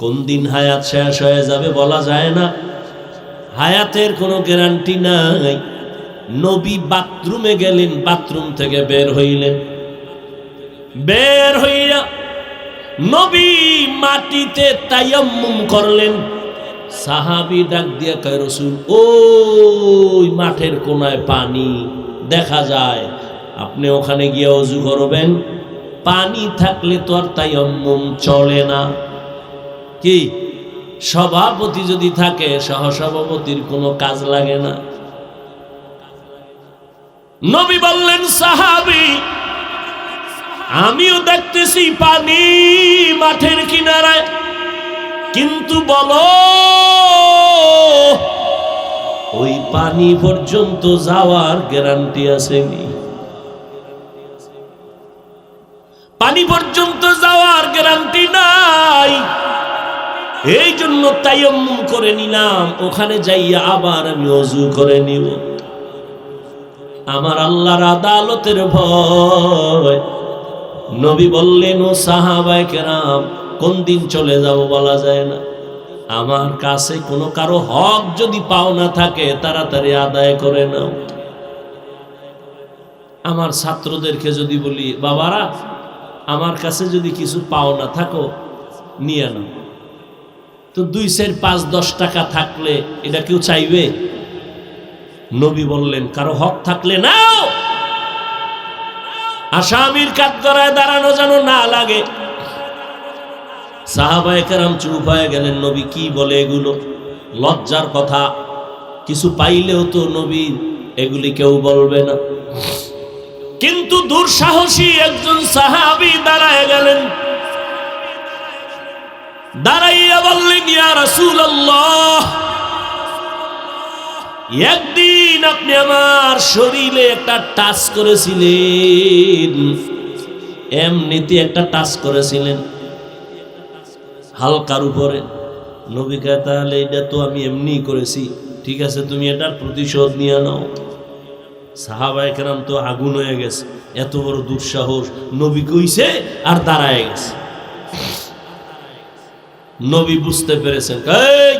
কোন দিন হায়াত শেষ হয়ে যাবে বলা যায় না, হায়াতের কোনো গ্যারান্টি নাই। নবী বাথরুমে গেলেন, বাথরুম থেকে বের হইলেন, বের হইয়া নবী মাটিতে তায়াম্মুম করলেন। সাহাবী ডাক দিয়া কয়, রাসূল ওই মাঠের কোনায় পানি দেখা যায়, আপনি ওখানে গিয়ে ওযু করবেন। পানি থাকলে তো আর তায়াম্মুম চলে না। কি সভাপতি যদি থাকে, সহসভাপতির কোনো কাজ লাগে না। নবী বললেন, সাহাবী আমিও দেখতেছি পানি মাঠের কিনারায়, কিন্তু বলো ওই পানি পর্যন্ত যাওয়ার গ্যারান্টি আছে নি? পানি পর্যন্ত যাওয়ার গ্যারান্টি নাই। এই জন্য তায়াম্মুম করে নিলাম, ওখানে যাইয়া আবার আমি ওযু করে নিব। আমার আল্লাহর আদালতের ভয়। নবী বললেন, ও সাহাবায়ে কেরাম, কোন দিন চলে যাব বলা যায় না। আমার কাছে কোনো কারো হক যদি পাওনা থাকে তাড়াতাড়ি আদায় করে নাও। আমার ছাত্রদেরকে যদি বলি, বাবারা আমার কাছে যদি কিছু পাওনা থাকো নিয়ে নাও, তো 2, 4, 5, 10 টাকা থাকলে এটা কেউ চাইবে? নবী বললেন, কারো হক থাকলে নাও, আসামির কাঠগড়ায় দাঁড়ানো যেন না লাগে। সাহাবায়ে কেরাম চুপ হয়ে গেলেন। নবী কি বলে এগুলো? লজ্জার কথা। কিছু পাইলেও তো নবী এগুলি কেউ বলবে না। কিন্তু দুঃসাহসী একজন সাহাবী দাঁড়ায় গেলেন, দাঁড়াইয়া বললেন, ইয়া রাসূলুল্লাহ, একদিন আপনি আমার শরীরে একটা টাচ করেছিলেন, এমনিতে একটা টাচ করেছিলেন হালকার উপরে। নবী কয়, তাহলে এটা তো আমি এমনি করেছি, ঠিক আছে তুমি এটার প্রতিশোধ নিয়ে নাও। সাহাবায়ে কেরাম তো আগুন হয়ে গেছে, এত বড় দুঃসাহস। নবী কইছে আর দাঁড়ায় গেছে। নবী বুঝতে পেরেছেন, এই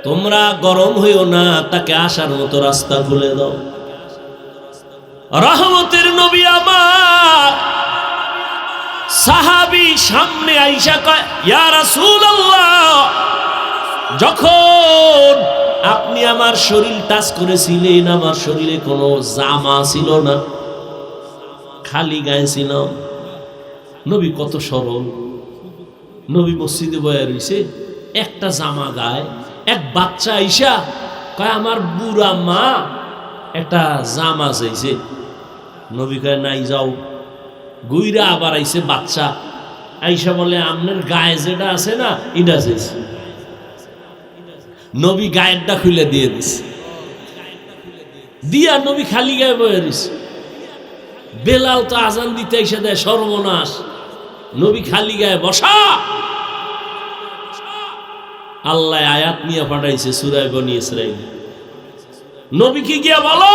তোমরা গরম হইও না, তাকে আসার মতো রাস্তা খুলে দাও। রহমতের নবী আমার সাহাবী সামনে আইসা কয়, ইয়া রাসূলুল্লাহ, যখন আপনি আমার শরীর টাচ করেছিলেন, আমার শরীরে কোনো জামা ছিল না, খালি গায়ে ছিল। নবী কত সরল। নবী মসজিদে বয়া রইছে, একটা জামা গায়ে। এক বাচ্চা আইসা কয়, আমার বুড়া মা একটা জামা চাইছে। নবী কয়, নাই যাও। গুইরা আবার আইছে বাচ্চা, আইসা বলে, আপনার গায়ে যেটা আছে না এটা চাইছে। নবী গায়েরটা খুলে দিয়ে দিছে, দিয়া নবী খালি গায়ে বয়ে দিছে। বেলাল তো আজান দিতে এসে দেয়, সর্বনাশ। নবী খালি গায়ে বসা। আল্লাহ আয়াত নিয়ে পাঠাইছে সূরা বনী ইসরাঈল। নবীকে গিয়া বলো,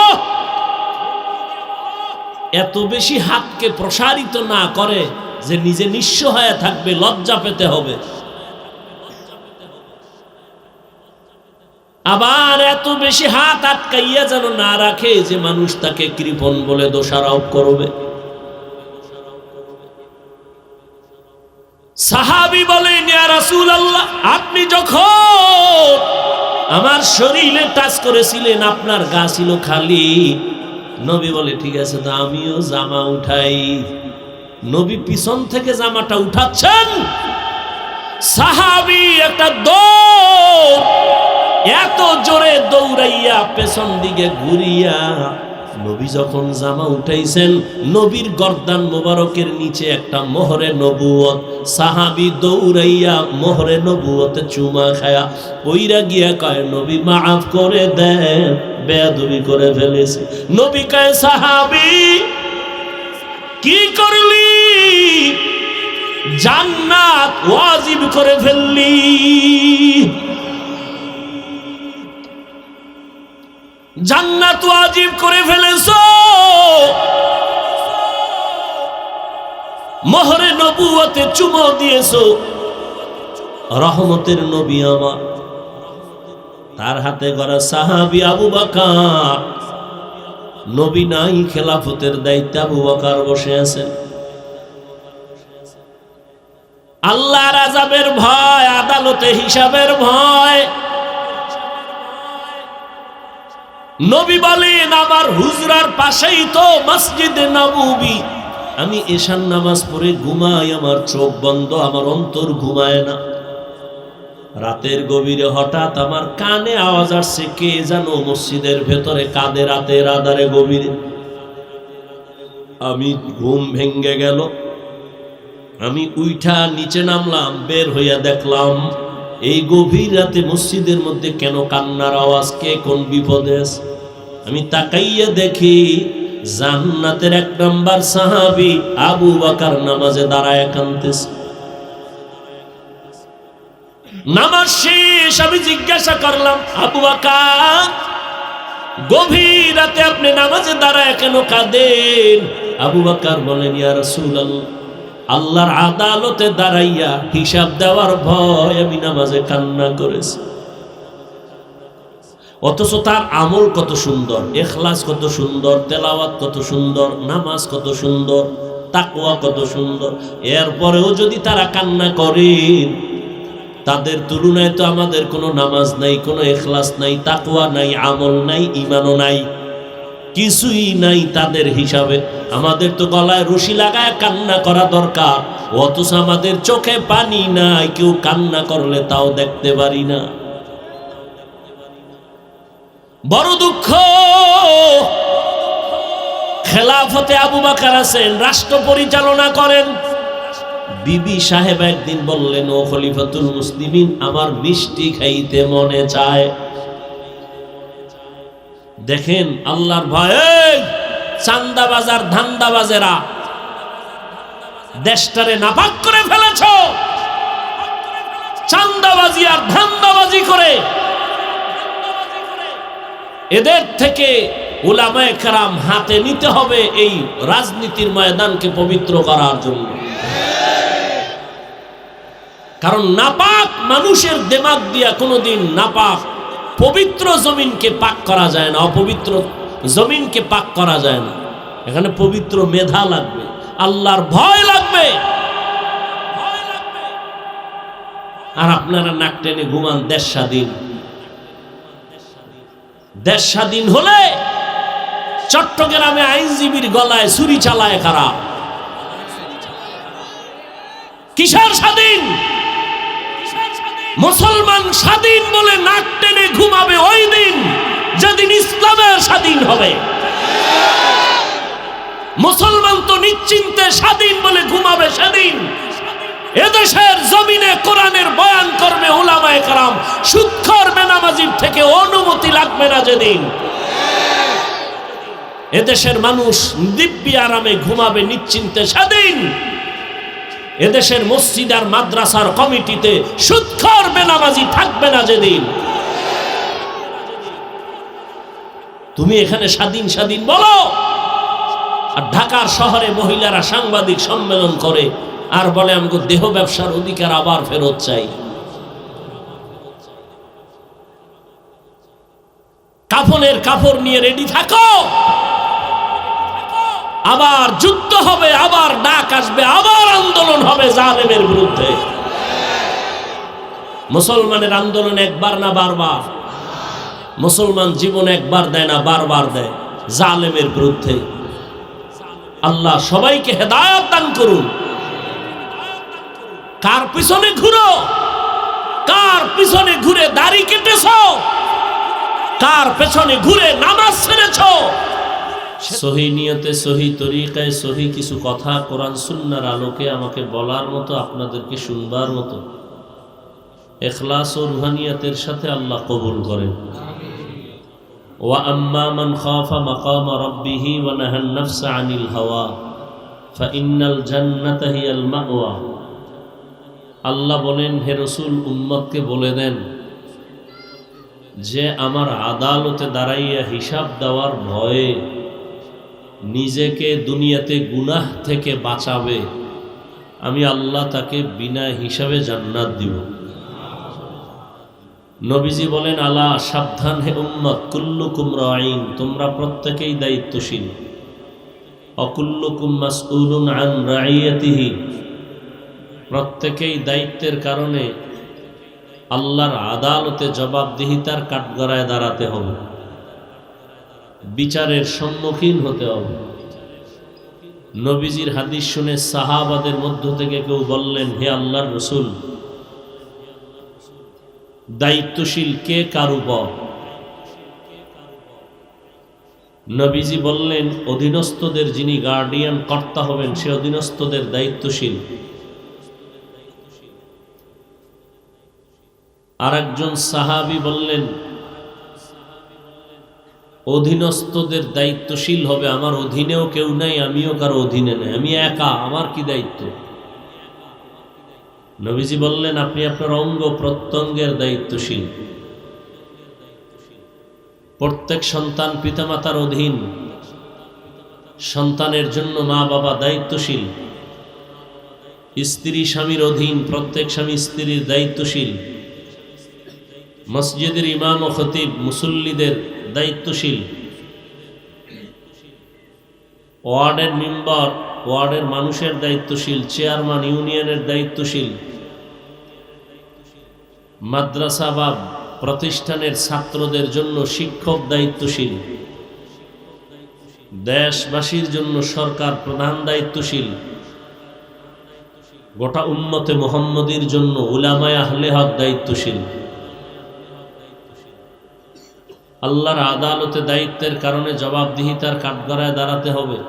এত বেশি হাতকে প্রসারিত না করে যে নিজে নিঃস্ব হয়ে থাকবে, লজ্জা পেতে হবে। আবার এত বেশি হাত আটকাইয়া যেন না রাখে যে মানুষ তাকে কৃপণ বলে দোষারোপ করবে। সাহাবী বলেন, ইয়া রাসূলুল্লাহ, আপনি যখন আমার শরীরে টাচ করেছিলেন, আপনার গা ছিল খালি। নবী বলে, ঠিক আছে, তো আমিও জামা উঠাই। নবী পিছন থেকে জামাটা উঠাচ্ছেন, সাহাবী একটা দৌড়, এত জোরে দৌড়াইয়া পেছন দিকে ঘুরিয়া নবী যখন জামা উঠাইছেন, নবীর গর্দান মোবারকের নিচে একটা মোহরে নবুয়ত। সাহাবী দৌড়াইয়া মোহরে নবুয়তে চুমা খায়া পইরা গিয়া কয়, নবী মাফ করে দেন, বেয়াদবি করে ফেলেছি। নবী কয়, সাহাবী কি করলি? জান্নাত ওয়াজিব করে ফেললি। জান্নাত ওয়াজিব করে ফেলেছো। মোহরে নবুয়তে চুমো দিয়েছো, রহমতের নবী আমার, তার হাতে গড়া সাহাবী আবু বকর। নবী নাই, খেলাফতের দায়িত্বে আবু বকর বসে আছেন। আল্লাহর আযাবের ভয়, আদালতে হিসাবের ভয়। নবী বলেন, আমার হুজরার পাশেই তো মসজিদে নববী। আমি এশার নামাজ পড়ে ঘুমাই, আমার চোখ বন্ধ, আমার অন্তর ঘুমায় না। রাতের গভীরে হঠাৎ আমার কানে আওয়াজ আসছে, কে যেন মসজিদের ভেতরে কাঁদে রাতের আধারে গভীরে। আমি ঘুম ভেঙ্গে গেল, আমি উইঠা নিচে নামলাম, বের হইয়া দেখলাম এই গভীর রাতে মসজিদের মধ্যে কেন কান্নার আওয়াজ, কে কোন বিপদে আছে। আমি তাকাইয়া দেখি জান্নাতের 1 নম্বর সাহাবী আবু বকর নামাজে দাঁড়ায় কাঁদতেছে। নামাজ শেষ, আমি জিজ্ঞাসা করলাম, আবু বকর, গভীর রাতে আপনি নামাজে দাঁড়ায় কেন কাঁদেন? আবু বকর বলেন, ইয়া রাসূলুল্লাহ, আল্লাহর আদালতে দাঁড়াইয়া হিসাব দেওয়ার ভয় আমি নামাজে কান্না করেছি। অথচ তার আমল কত সুন্দর, ইখলাস কত সুন্দর, তেলাওয়াত কত সুন্দর, নামাজ কত সুন্দর, তাকওয়া কত সুন্দর। এরপরেও যদি তারা কান্না করেন, তাদের তুলনায় তো আমাদের কোনো নামাজ নাই, কোনো ইখলাস নাই, তাকওয়া নাই, আমল নাই, ঈমানও নাই, কিছুই নাই তাদের হিসাবে। আমাদের তো গলায় রশি লাগায় কান্না করা দরকার, অথচ আমাদের চোখে পানি নাই, কেউ কান্না করলে তাও দেখতে পারি না। বড় দুঃখ। খেলাফতে আবু বকর আছেন, রাষ্ট্র পরিচালনা করেন। বিবি সাহেব একদিন বললেন, ও খলিফাতুল মুসলিমিন, আমার মিষ্টি খাইতে মনে চায়। দেখেন আল্লাহর ভয়ে চান্দাবাজার ধান্দাবাজেরা দেশটারে নাপাক করে ফেলেছ। চান্দাবাজি আর ধান্দাবাজি করে এদের থেকে উলামায়ে কেরাম হাতে নিতে হবে এই রাজনীতির ময়দানকে পবিত্র করার জন্য। কারণ নাপাক মানুষের দিমাগ দিয়া কোনোদিন নাপাক পবিত্র জমিনকে পাক করা যায় না, অপবিত্র জমিনকে পাক করা যায় না। এখানে পবিত্র মেধা লাগবে, আল্লাহর ভয় লাগবে। আর আপনারা নাক টেনে ঘুমান দেশ স্বাধীন। দেশ স্বাধীন হলে চট্টগ্রামে আইনজীবীর গলায় ছুরি চালায় কারা? কিসের স্বাধীন? মুসলমান স্বাধীন বলে নাক টেনে ঘুমাবে ওই দিন যেদিন ইসলামের স্বাধীন হবে। মুসলমান তো নিশ্চিন্তে স্বাধীন বলে ঘুমাবে সেদিন এদেশের জমিনে কোরআনের বয়ান করবে উলামায়ে কেরাম, সুদখোর বেনামাজির থেকে অনুমতি লাগবে না যেদিন। এদেশের মানুষ দিব্যি আরামে ঘুমাবে নিশ্চিন্তে সেদিন এদেশের মসজিদ আর মাদ্রাসার কমিটিতে সুদখোর বেনামাজি থাকবে না যেদিন। তুমি এখানে স্বাধীন স্বাধীন বলো, আর ঢাকার শহরে মহিলারা সাংবাদিক সম্মেলন করে আর বলে আমাকে দেহ ব্যবসার অধিকার আবার ফেরত চাই। কাফনের কাপড় নিয়ে রেডি থাকো, আবার যুদ্ধ হবে, আবার ডাক আসবে, আবার আন্দোলন হবে জালেমের বিরুদ্ধে। মুসলমানের আন্দোলন একবার না বারবার? মুসলমান জীবন একবার দেয় না, বারবার দেয় জালেমের বিরুদ্ধে। আল্লাহ সবাইকে হেদায়েত দান করুন। কার পিছনে ঘুরো? কার পিছনে ঘুরে দাড়ি কেটেছ? কার পেছনে ঘুরে নামাজ ছেড়েছ? সহি নিয়তে, সহি তরিকায়, সহি কিছু কথা কোরআন সুন্নাহর আলোকে আমাকে বলার মতো, আপনাদেরকে শুনবার মতো ইখলাস ও রুহানিয়াতের সাথে আল্লাহ কবুল করেন। ওয়া আম্মা মান খাফা মাকাম রাব্বিহি ওয়া নাহান নাফসা আনিল হাওয়া ফাইন্নাল জান্নাতা হিয়াল মাওয়া। আল্লাহ বলেন, হে রাসূল, উম্মতকে বলে দেন যে আমার আদালতে দাঁড়াইয়া হিসাব দেওয়ার ভয়ে নিজেকে দুনিয়াতে গুনাহ থেকে বাঁচাবে, আমি আল্লাহ তাকে বিনা হিসাবে জান্নাত দিব। নবীজি বলেন, আলা সাবধান হে উম্মত, কুল্লুকুম রাঈন, তোমরা প্রত্যেকেই দায়িত্বশীল, অকুল্লুকুম মাসউলুন আন রাইয়াতিহি, প্রত্যেকেই দায়িত্বের কারণে আল্লাহর আদালতে জবাবদিহিতার কাঠগড়ায় দাঁড়াতে হবে, বিচারের সম্মুখীন হতে হবে। নবীজির হাদিস শুনে সাহাবাদের মধ্য থেকে কেউ বললেন, হে আল্লাহর রাসূল, দায়িত্বশীল কে কার উপর? নবীজি বললেন, অধীনস্থদের যিনি গার্ডিয়ান কর্তা হবেন সে অধীনস্থদের দায়িত্বশীল। আরেকজন সাহাবী বললেন, অধীনস্থদের দায়িত্বশীল হবে, আমার অধীনেও কেউ নাই, আমিও কারো অধীনে নাই, আমি একা, আমার কি দায়িত্ব? নবীজি বললেন, আপনি আপনার অঙ্গ প্রত্যঙ্গের দায়িত্বশীল। প্রত্যেক সন্তান পিতামাতার অধীন, সন্তানের জন্য মা বাবা দায়িত্বশীল। স্ত্রী স্বামীর অধীন, প্রত্যেক স্বামী স্ত্রীর দায়িত্বশীল। মসজিদের ইমাম ও খতিব মুসল্লিদের দায়িত্বশীল। ওয়ার্ডের মেম্বার ওয়ার্ডের মানুষের দায়িত্বশীল, চেয়ারম্যান ইউনিয়নের দায়িত্বশীল, মাদ্রাসা বা প্রতিষ্ঠানের ছাত্রদের জন্য শিক্ষক দায়িত্বশীল, দেশবাসীর জন্য সরকার প্রধান দায়িত্বশীল, গোটা উম্মতে মুহাম্মদীর জন্য উলামায়ে আহলে হক দায়িত্বশীল। আল্লাহর আদালতে দায়িত্বের কারণে জবাবদিহিতার কাঠগড়ায় দাঁড়াতে হবে।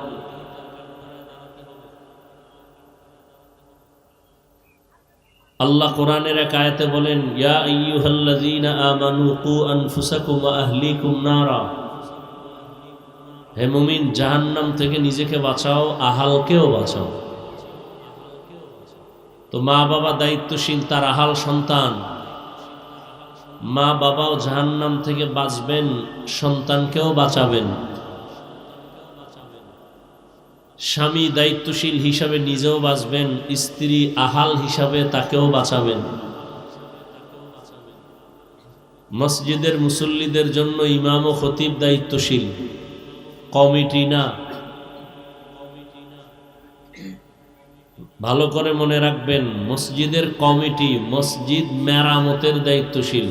আল্লাহ কোরআনের এক আয়াতে বলেন, ইয়া আইয়ুহাল্লাযীনা আমানু কু আনফুসাকুম ওয়া আহলিকুম নারা, হে মুমিন, জাহান্নাম থেকে নিজেকে বাঁচাও, আহালকেও বাঁচাও। তো মা বাবা দায়িত্বশীল, তার আহাল সন্তান। মা বাবাও জাহান্নাম থেকে বাঁচবেন, সন্তানকেও বাঁচাবেন। স্বামী দায়িত্বশীল হিসাবে নিজেও বাঁচবেন, স্ত্রী আহাল হিসাবে তাকেও বাঁচাবেন। মসজিদের মুসল্লিদের জন্য ইমাম ও খতিব দায়িত্বশীল, কমিটি না। ভালো করে মনে রাখবেন, মসজিদের কমিটি মসজিদ মেরামতের দায়িত্বশীল,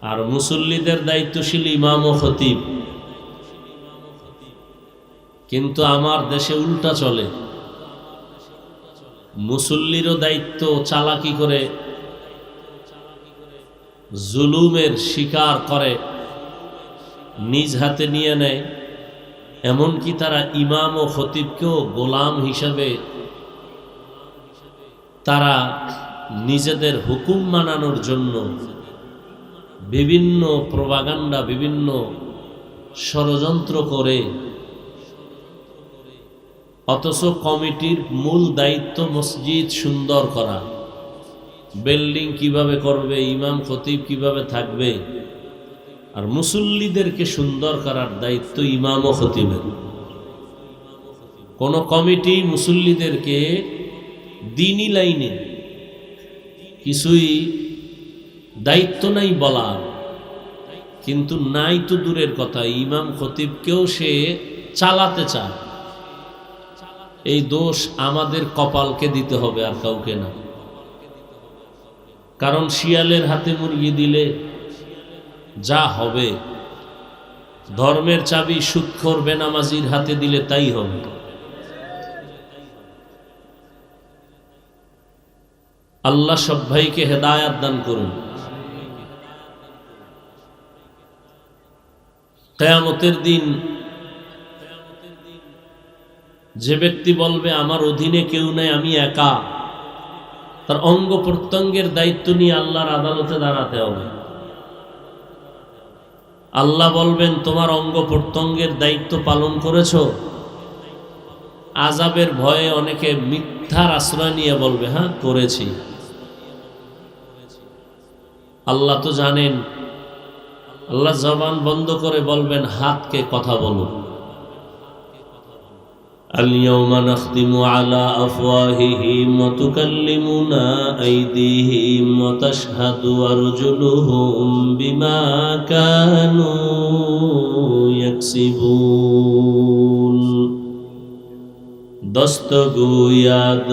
আর মুসল্লিদের দায়িত্বশীল ইমাম ও খতিব। কিন্তু আমার দেশে উল্টা চলে, মুসল্লিরও দায়িত্ব চালাকি করে জুলুমের শিকার করে নিজ হাতে নিয়ে নেয়, এমনকি তারা ইমাম ও খতিবকেও গোলাম হিসাবে তারা নিজেদের হুকুম মানানোর জন্য বিভিন্ন প্রপাগান্ডা, বিভিন্ন ষড়যন্ত্র করে। অথচ কমিটির মূল দায়িত্ব মসজিদ সুন্দর করা, বিল্ডিং কিভাবে করবে, ইমাম খতিব কিভাবে থাকবে, আর মুসল্লিদেরকে সুন্দর করার দায়িত্ব ইমাম ও খতিবের। কোন কমিটি মুসল্লিদেরকে দ্বীনি লাইনে কিছুই দায়িত্ব নাই বলার, কিন্তু নাই তো দূরের কথা, ইমাম খতিবকেও সে চালাতে চায়। এই দোষ আমাদের কপালকে দিতে হবে, আর কাউকে না। কারণ শিয়ালের হাতে মুরগি দিলে যা হবে, ধর্মের চাবি সুদখোর বেনামাজির হাতে দিলে তাই হবে। আল্লাহ সব ভাইকে হেদায়াত দান করুন। কিয়ামতের দিন যে ব্যক্তি বলবে আমার অধীনে কেউ নাই, আমি একা, তার অঙ্গ প্রত্যঙ্গের দায়িত্ব নিয়ে আল্লাহর আদালতে দাঁড়াতে হবে। আল্লাহ বলবেন, তোমার অঙ্গ প্রত্যঙ্গের দায়িত্ব পালন করেছো? আযাবের ভয়ে অনেকে মিথ্যার আশ্রয় নিয়ে বলবে, হ্যাঁ করেছি। আল্লাহ তো জানেন। আল্লাহ জবান বন্ধ করে বলবেন, হাতকে কথা বলো। اليوم نختم على أفواههم وتكلمنا أيديهم وتشهد أرجلهم بما كانوا يكسبون دستگوید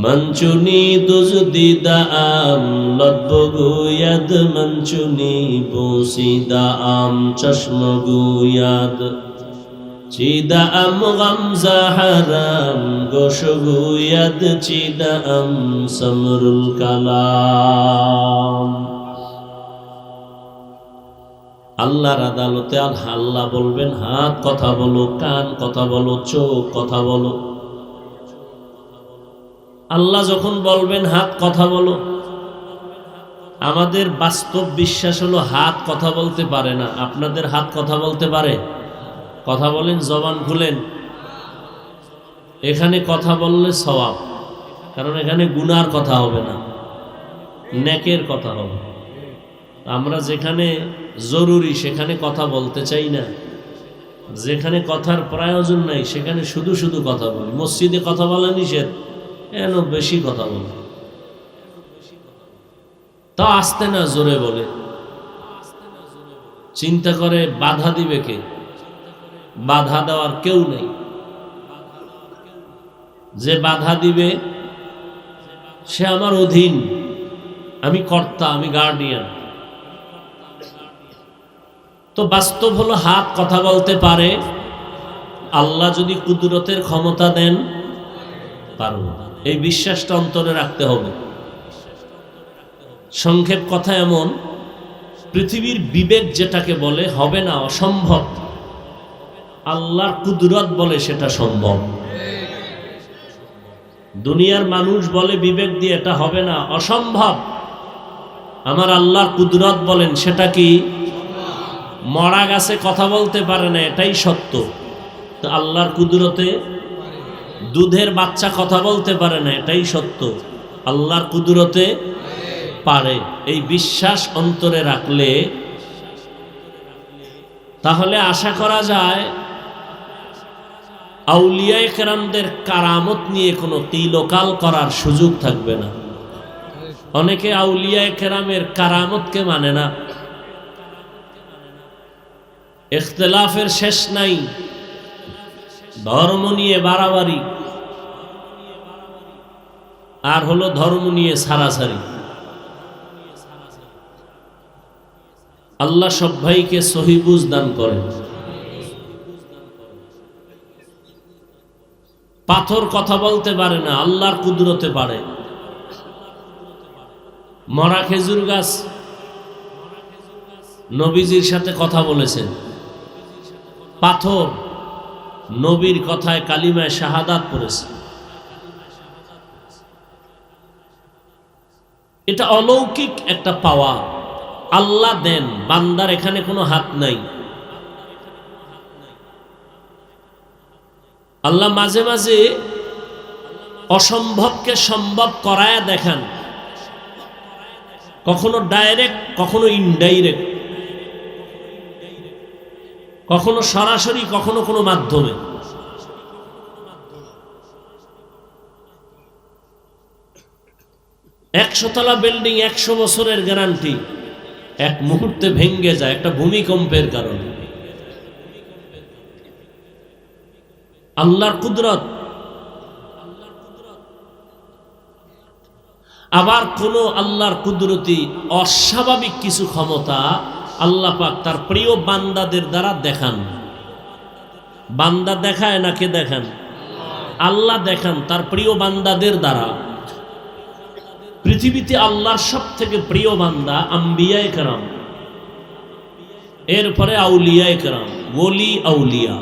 منچونی دزدیدم لطفگوید منچونی بوسیدم چشمگوید چیدم غمزه حرم گوشگوید چیدم سمر الکلام আল্লাহর আদালতে আল্লাহ বলবেন হাত কথা বলো, কান কথা বলো, চোখ কথা বলো। আল্লাহ যখন বলবেন হাত কথা বলো, আমাদের বাস্তব বিশ্বাস হলো হাত কথা বলতে পারে না। আপনাদের হাত কথা বলতে পারে? কথা বলেন, জবান খুলেন। এখানে কথা বললে সওয়াব, কারণ এখানে গুনার কথা হবে না, নেকের কথা হবে। আমরা যেখানে জরুরি সেখানে কথা বলতে চাই না, যেখানে কথার প্রয়োজন নাই সেখানে শুধু শুধু কথা বলি। মসজিদে কথা বলা নিষেধ, এন বেশি কথা বলে, তা আসতে না জোরে বলে। চিন্তা করে বাধা দিবে কে? বাধা দেওয়ার কেউ নেই। যে বাধা দিবে সে আমার অধীন, আমি কর্তা, আমি গার্ডিয়ান। তো বাস্তব হলো হাত কথা বলতে পারে। আল্লাহ যদি কুদরতের ক্ষমতা দেন পারব, এই বিশ্বাসটা অন্তরে রাখতে হবে। সংক্ষেপ কথা এমন, পৃথিবীর বিবেক যেটাকে বলে হবে না, অসম্ভব, আল্লাহর কুদরত বলে সেটা সম্ভব। দুনিয়ার মানুষ বলে বিবেক দিয়ে এটা হবে না, অসম্ভব। আমার আল্লাহর কুদরত বলেন সেটা কি? মরা গাছে কথা বলতে পারে না, এটাই সত্য। তো আল্লাহর কুদরতে দুধের বাচ্চা কথা বলতে পারে না, এটাই সত্য। আল্লাহর কুদরতে পারে। এই বিশ্বাস অন্তরে রাখলে তাহলে আশা করা যায় আউলিয়ায়ে কেরামদের কারামত নিয়ে কোনো তিলকাল করার সুযোগ থাকবে না। অনেকে আউলিয়ায়ে কেরামের কারামতকে মানে না। ইখতিলাফের শেষ নাই, ধর্ম নিয়ে বাড়াবাড়ি, আর হলো ধর্ম নিয়ে সারাসারি। আল্লাহ সব ভাইকে সহি বুঝ দান করেন। পাথর কথা বলতে পারে না, আল্লাহর কুদরতে পারে। মরা খেজুর গাছ নবীজির সাথে কথা বলেছেন। পাথর নবীর কথায় কালিমায় শাহাদাত পড়েছে। এটা অলৌকিক একটা পাওয়া, আল্লাহ দেন, বান্দার এখানে কোনো হাত নাই। আল্লাহ মাঝে মাঝে অসম্ভবকে সম্ভব করায় দেখান, কখনো ডাইরেক্ট, কখনো ইনডাইরেক্ট, কখনো সরাসরি, কখনো কোনো মাধ্যমে। একশোতলা বিল্ডিং 100 বছরের গ্যারান্টি, এক মুহূর্তে ভেঙে যায় একটা ভূমিকম্পের কারণে। আল্লাহর কুদরত। আবার কোন আল্লাহর কুদরতি অস্বাভাবিক কিছু ক্ষমতা আল্লাহ পাক তার প্রিয় বান্দাদের দ্বারা দেখান। বান্দা দেখায় না, কে দেখান? আল্লাহ দেখান তার প্রিয় বান্দাদের দ্বারা। পৃথিবীতে আল্লাহর সব থেকে প্রিয় বান্দা আম্বিয়ায়ে কেরাম, এরপরে আউলিয়ায়ে কেরাম, ওলি আউলিয়া।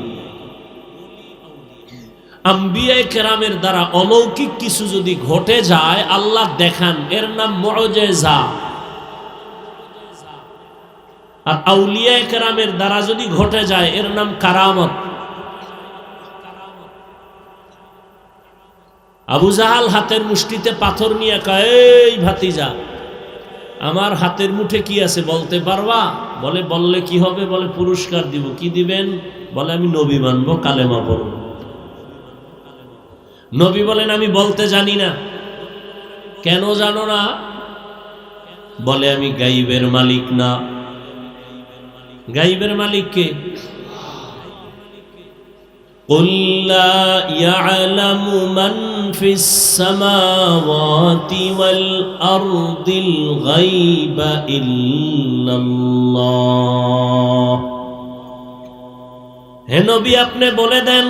আম্বিয়ায়ে কেরামের দ্বারা অলৌকিক কিছু যদি ঘটে যায় আল্লাহ দেখান, এর নাম মুআজিজা। আর আউলিয়ায়ে কেরামের দ্বারা যদি ঘটে যায় এর নাম কারামত। আবু জাহাল হাতের মুষ্টিতে পাথর নিয়ে কয়, এই ভাতিজা, আমার হাতের মুঠে কি আছে বলতে পারবা? বলে, বললে কি হবে? বলে, পুরস্কার দিব। কি দিবেন? বলে, আমি নবী মানবো, কালেমা পড়ব। নবী বলেন আমি বলতে জানি না। কেন জানো না? বলে আমি গাইবের মালিক না। গাইবের মালিক কে? قُلْ لَا يَعْلَمُ مَنْ فِي السَّمَاوَاتِ وَالْأَرْضِ الْغَيْبَ إِلَّا اللَّهُ। হে নবী, আপনি বলে দেন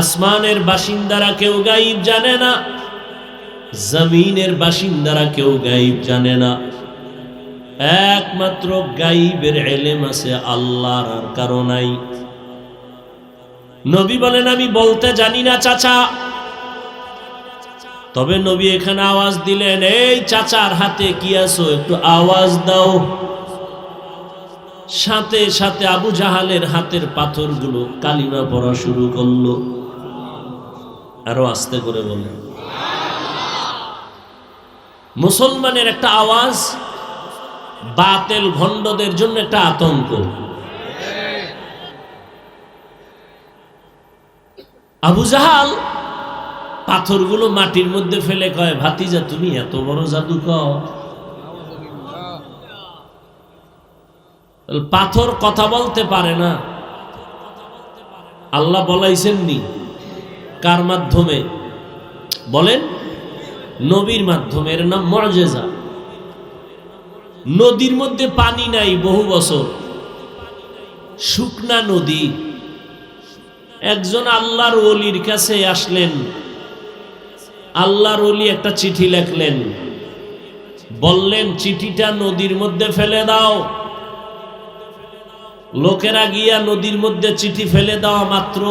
আসমানের বাসিন্দারা কেউ গায়েব জানে না, জমিনের বাসিন্দারা কেউ গায়েব জানে না। একমাত্র গায়েবের ইলম আছে আল্লাহর, আর কারো নাই। নবী বলেন আমি বলতে জানি না চাচা। তবে নবী এখানে আওয়াজ দিলেন, এই চাচার হাতে কি আছো একটু আওয়াজ দাও। সাথে সাথে আবু জাহালের হাতের পাথরগুলো কালিমা পড়া শুরু করলো। আরো আস্তে করে বলেন। মুসলমানের একটা আওয়াজ বাতিল ভণ্ডদের জন্য একটা আতঙ্ক। আবু জাহাল পাথরগুলো মাটির মধ্যে ফেলে কয়, ভাতিজা তুমি এত বড় জাদুকর? পাথর কথা বলতে পারে না। আল্লাহ বলাইছেননি কার মাধ্যমে? বলেন, নবীর মাধ্যমে। এর নাম মুআজিজা। নদীর মধ্যে পানি নাই বহু বছর, শুকনা নদী। একজন আল্লাহর ওলির কাছে আসলেন। আল্লাহর ওলি একটা চিঠি লিখলেন, বললেন চিঠিটা নদীর মধ্যে ফেলে দাও। লোকেরা গিয়া নদীর মধ্যে চিঠি ফেলে দেওয়া মাত্র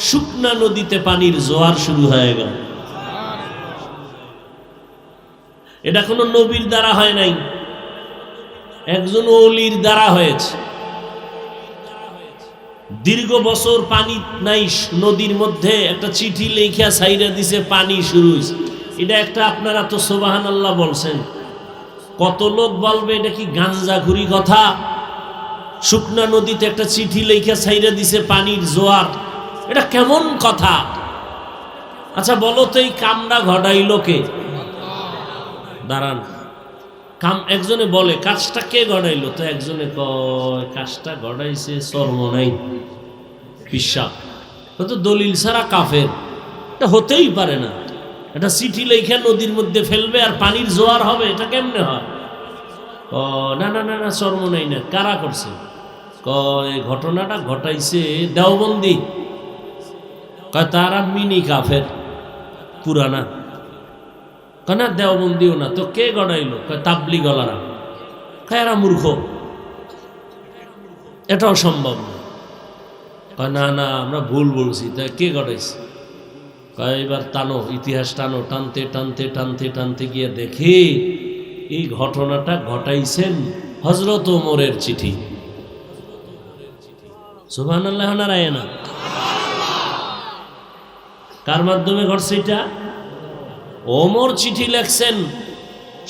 শুকনা নদীতে পানির জোয়ার শুরু হয়ে গেল। এটা কোনো নবীর দ্বারা হয় নাই, একজন ওলির দ্বারা হয়েছে। দীর্ঘ বছর পানি নাই নদীর মধ্যে, একটা চিঠি লেখা ছাইরা দিছে, পানি শুরু হয়েছে। এটা একটা, আপনারা তো সুবহানাল্লাহ বলছেন, কত লোক বলবে এটা কি গাঞ্জাখুরি কথা? শুকনা নদীতে একটা চিঠি লেখা ছাইরা দিছে, পানির জোয়ার, এটা কেমন কথা? আচ্ছা বলো তো, এই কামটা ঘটাইল কে? দাঁড়ান, একজনে বলে কাজটা কে গড়াইলো, তো একজনে কয় কাজটা গড়াইছে চরমনাই পিশাব। তো দলিল ছাড়া কাফের, এটা হতেই পারে না। এটা চিঠি লেখা নদীর মধ্যে ফেলবে আর পানির জোয়ার হবে, এটা কেমনে হয়? না না না না, চরমনাই না। কারা করছে? কয় ঘটনাটা ঘটাইছে দেওবন্দি। কয় তারা মিনি কাফের, পুরানা। না দেওবন্দিও না, তো কে গড়াইলো? তাবলিগ গলারা। এরা মূর্খ, এটাও সম্ভব না। না না, আমরা ভুল বলছি। তাই কে গড়াইছে? এবার টানো, ইতিহাস টানো। টানতে টানতে টানতে টানতে গিয়ে দেখি এই ঘটনাটা ঘটাইছেন হযরত ওমরের চিঠি। সুবহানাল্লাহ নারায়ণ। কার মাধ্যমে ঘটছে এটা? ওমর চিঠি লেখছেন,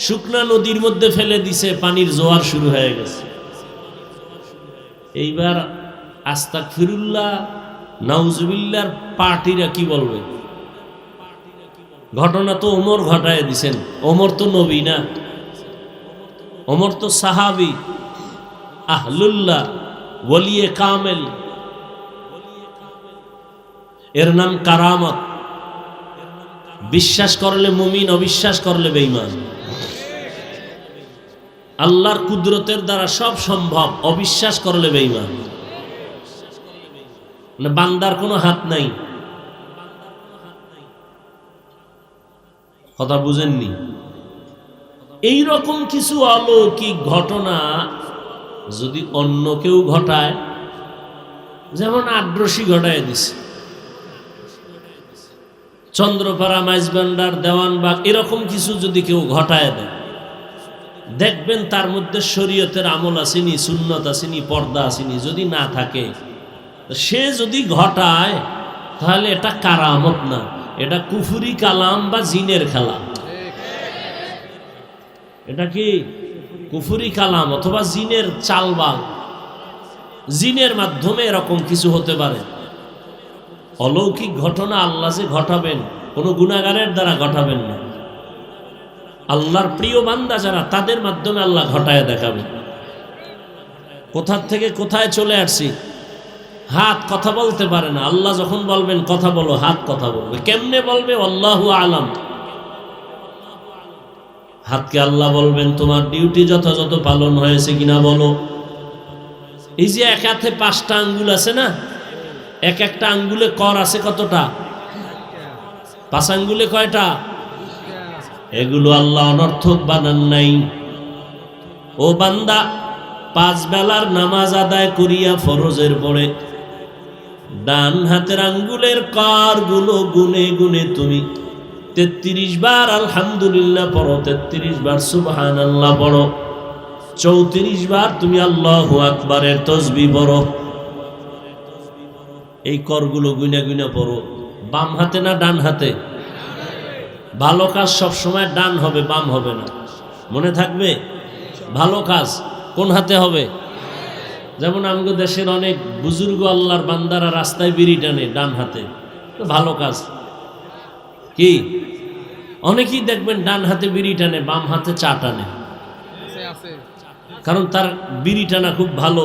শুকনা নদীর মধ্যে ফেলে দিছে, পানির জোয়ার শুরু হয়ে গেছে। এইবার আস্তাগফিরুল্লাহ নাউজুবিল্লাহর পার্টিরা কি বলবে? ঘটনা তো ওমর ঘটায় দিছেন। ওমর তো নবী না, ওমর তো সাহাবী, আহলুল্লাহ, ওলিয়ে কামেল। এর নাম কারামত। বিশ্বাস করলে মুমিন, অবিশ্বাস করলে বেঈমান। আল্লাহর কুদরতের দ্বারা সব সম্ভব, অবিশ্বাস করলে বেঈমান। মানে বান্দার কোনো হাত নাই। কথা বুঝেননি? এইরকম কিছু অলৌকিক ঘটনা যদি অন্য কেউ ঘটায়, যেমন আদ্রসী ঘটায় দিছে, চন্দ্রপাড়া, মাইজবান্ডার, দেওয়ানবাগ, এরকম কিছু যদি কেউ ঘটায় দেয়, দেখবেন তার মধ্যে শরীয়তের আমল আসেনি, সুন্নত আসেনি, পর্দা আসেনি। যদি না থাকে, সে যদি ঘটায়, তাহলে এটা কারামত না, এটা কুফরি কালাম বা জিনের খেলা। এটা কি কুফরি কালাম অথবা জিনের চালবাল। জিনের মাধ্যমে এরকম কিছু হতে পারে। অলৌকিক ঘটনা আল্লাহ যে ঘটাবেন কোনো গুনাহগারের দ্বারা ঘটাবেন না, আল্লাহর প্রিয় বান্দা যারা তাদের মাধ্যমে আল্লাহ ঘটায় দেখাবেন। কোথার থেকে কোথায় চলে আসছি। হাত কথা বলতে পারে না, আল্লাহ যখন বলবেন কথা বলো, হাত কথা বলবে। কেমনে বলবে? আল্লাহু আলাম। হাতকে আল্লাহ বলবেন তোমার ডিউটি যথাযথ পালন হয়েছে কিনা বলো। এই যে এক হাতে 5টা আঙ্গুল আছে না, এক একটা আঙ্গুলে কর আছে কতটা? 5 আঙ্গুলে কয়টা? এগুলো আল্লাহ অনর্থক বানান নাই। ও বান্দা, 5 বেলার নামাজ আদায় করিয়া ফরজের পরে ডান হাতের আঙ্গুলের করগুলো গুনে গুনে তুমি 33 বার আলহামদুলিল্লাহ পড়ো, 33 বার সুবহানাল্লাহ পড়ো, 34 বার তুমি আল্লাহু আকবারের তাসবিহ পড়ো। এই করগুলো গুনে গুনে পড়ো। বাম হাতে না ডান হাতে? ভালো কাজ সব সময় ডান হবে, বাম হবে না, মনে থাকবে। ভালো কাজ কোন হাতে হবে? যেমন আমাদের দেশের অনেক বুজুর্গ আল্লাহর বান্দারা রাস্তায় বিড়ি টানে ডান হাতে, তো ভালো কাজ কি? অনেকেই দেখবেন ডান হাতে বিড়ি টানে, বাম হাতে চা টানে, কারণ তার বিড়ি টানা খুব ভালো,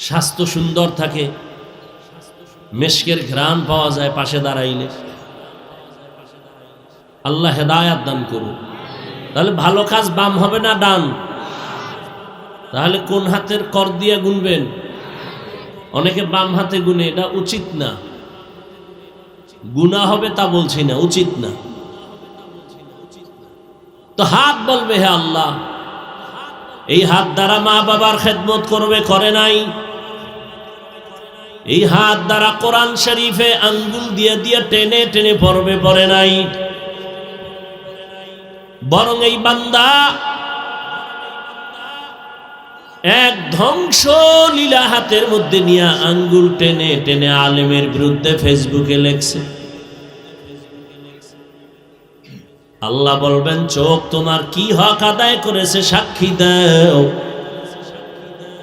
স্বাস্থ্য সুন্দর থাকে, মেশকের ঘ্রাণ পাওয়া যায় পাশে দাঁড়াইলে। আল্লাহ হেদায়াত দান করুন। তাহলে ভালো কাজ বাম হবে না ডান? তাহলে কোন হাতের কর দিয়ে গুনবেন? অনেকে বাম হাতে গুনে, এটা উচিত না। গুনাহ হবে তা বলছি না, উচিত না। তো হাত বলবে হে আল্লাহ, এই হাত দ্বারা মা বাবার খেদমত করবে, করে নাই। এই হাত দ্বারা কোরআন শরীফে আঙ্গুল দিয়ে দিয়ে টেনে টেনে পড়বে, পড়ে নাই। বরং এই বান্দা এক ধ্বংস লীলা হাতের মধ্যে নিয়ে আঙ্গুল টেনে টেনে আলেমের বিরুদ্ধে ফেসবুকে লেখছে। আল্লাহ বলবেন চোখ তোমার কি হক আদায় করেছে সাক্ষী দাও।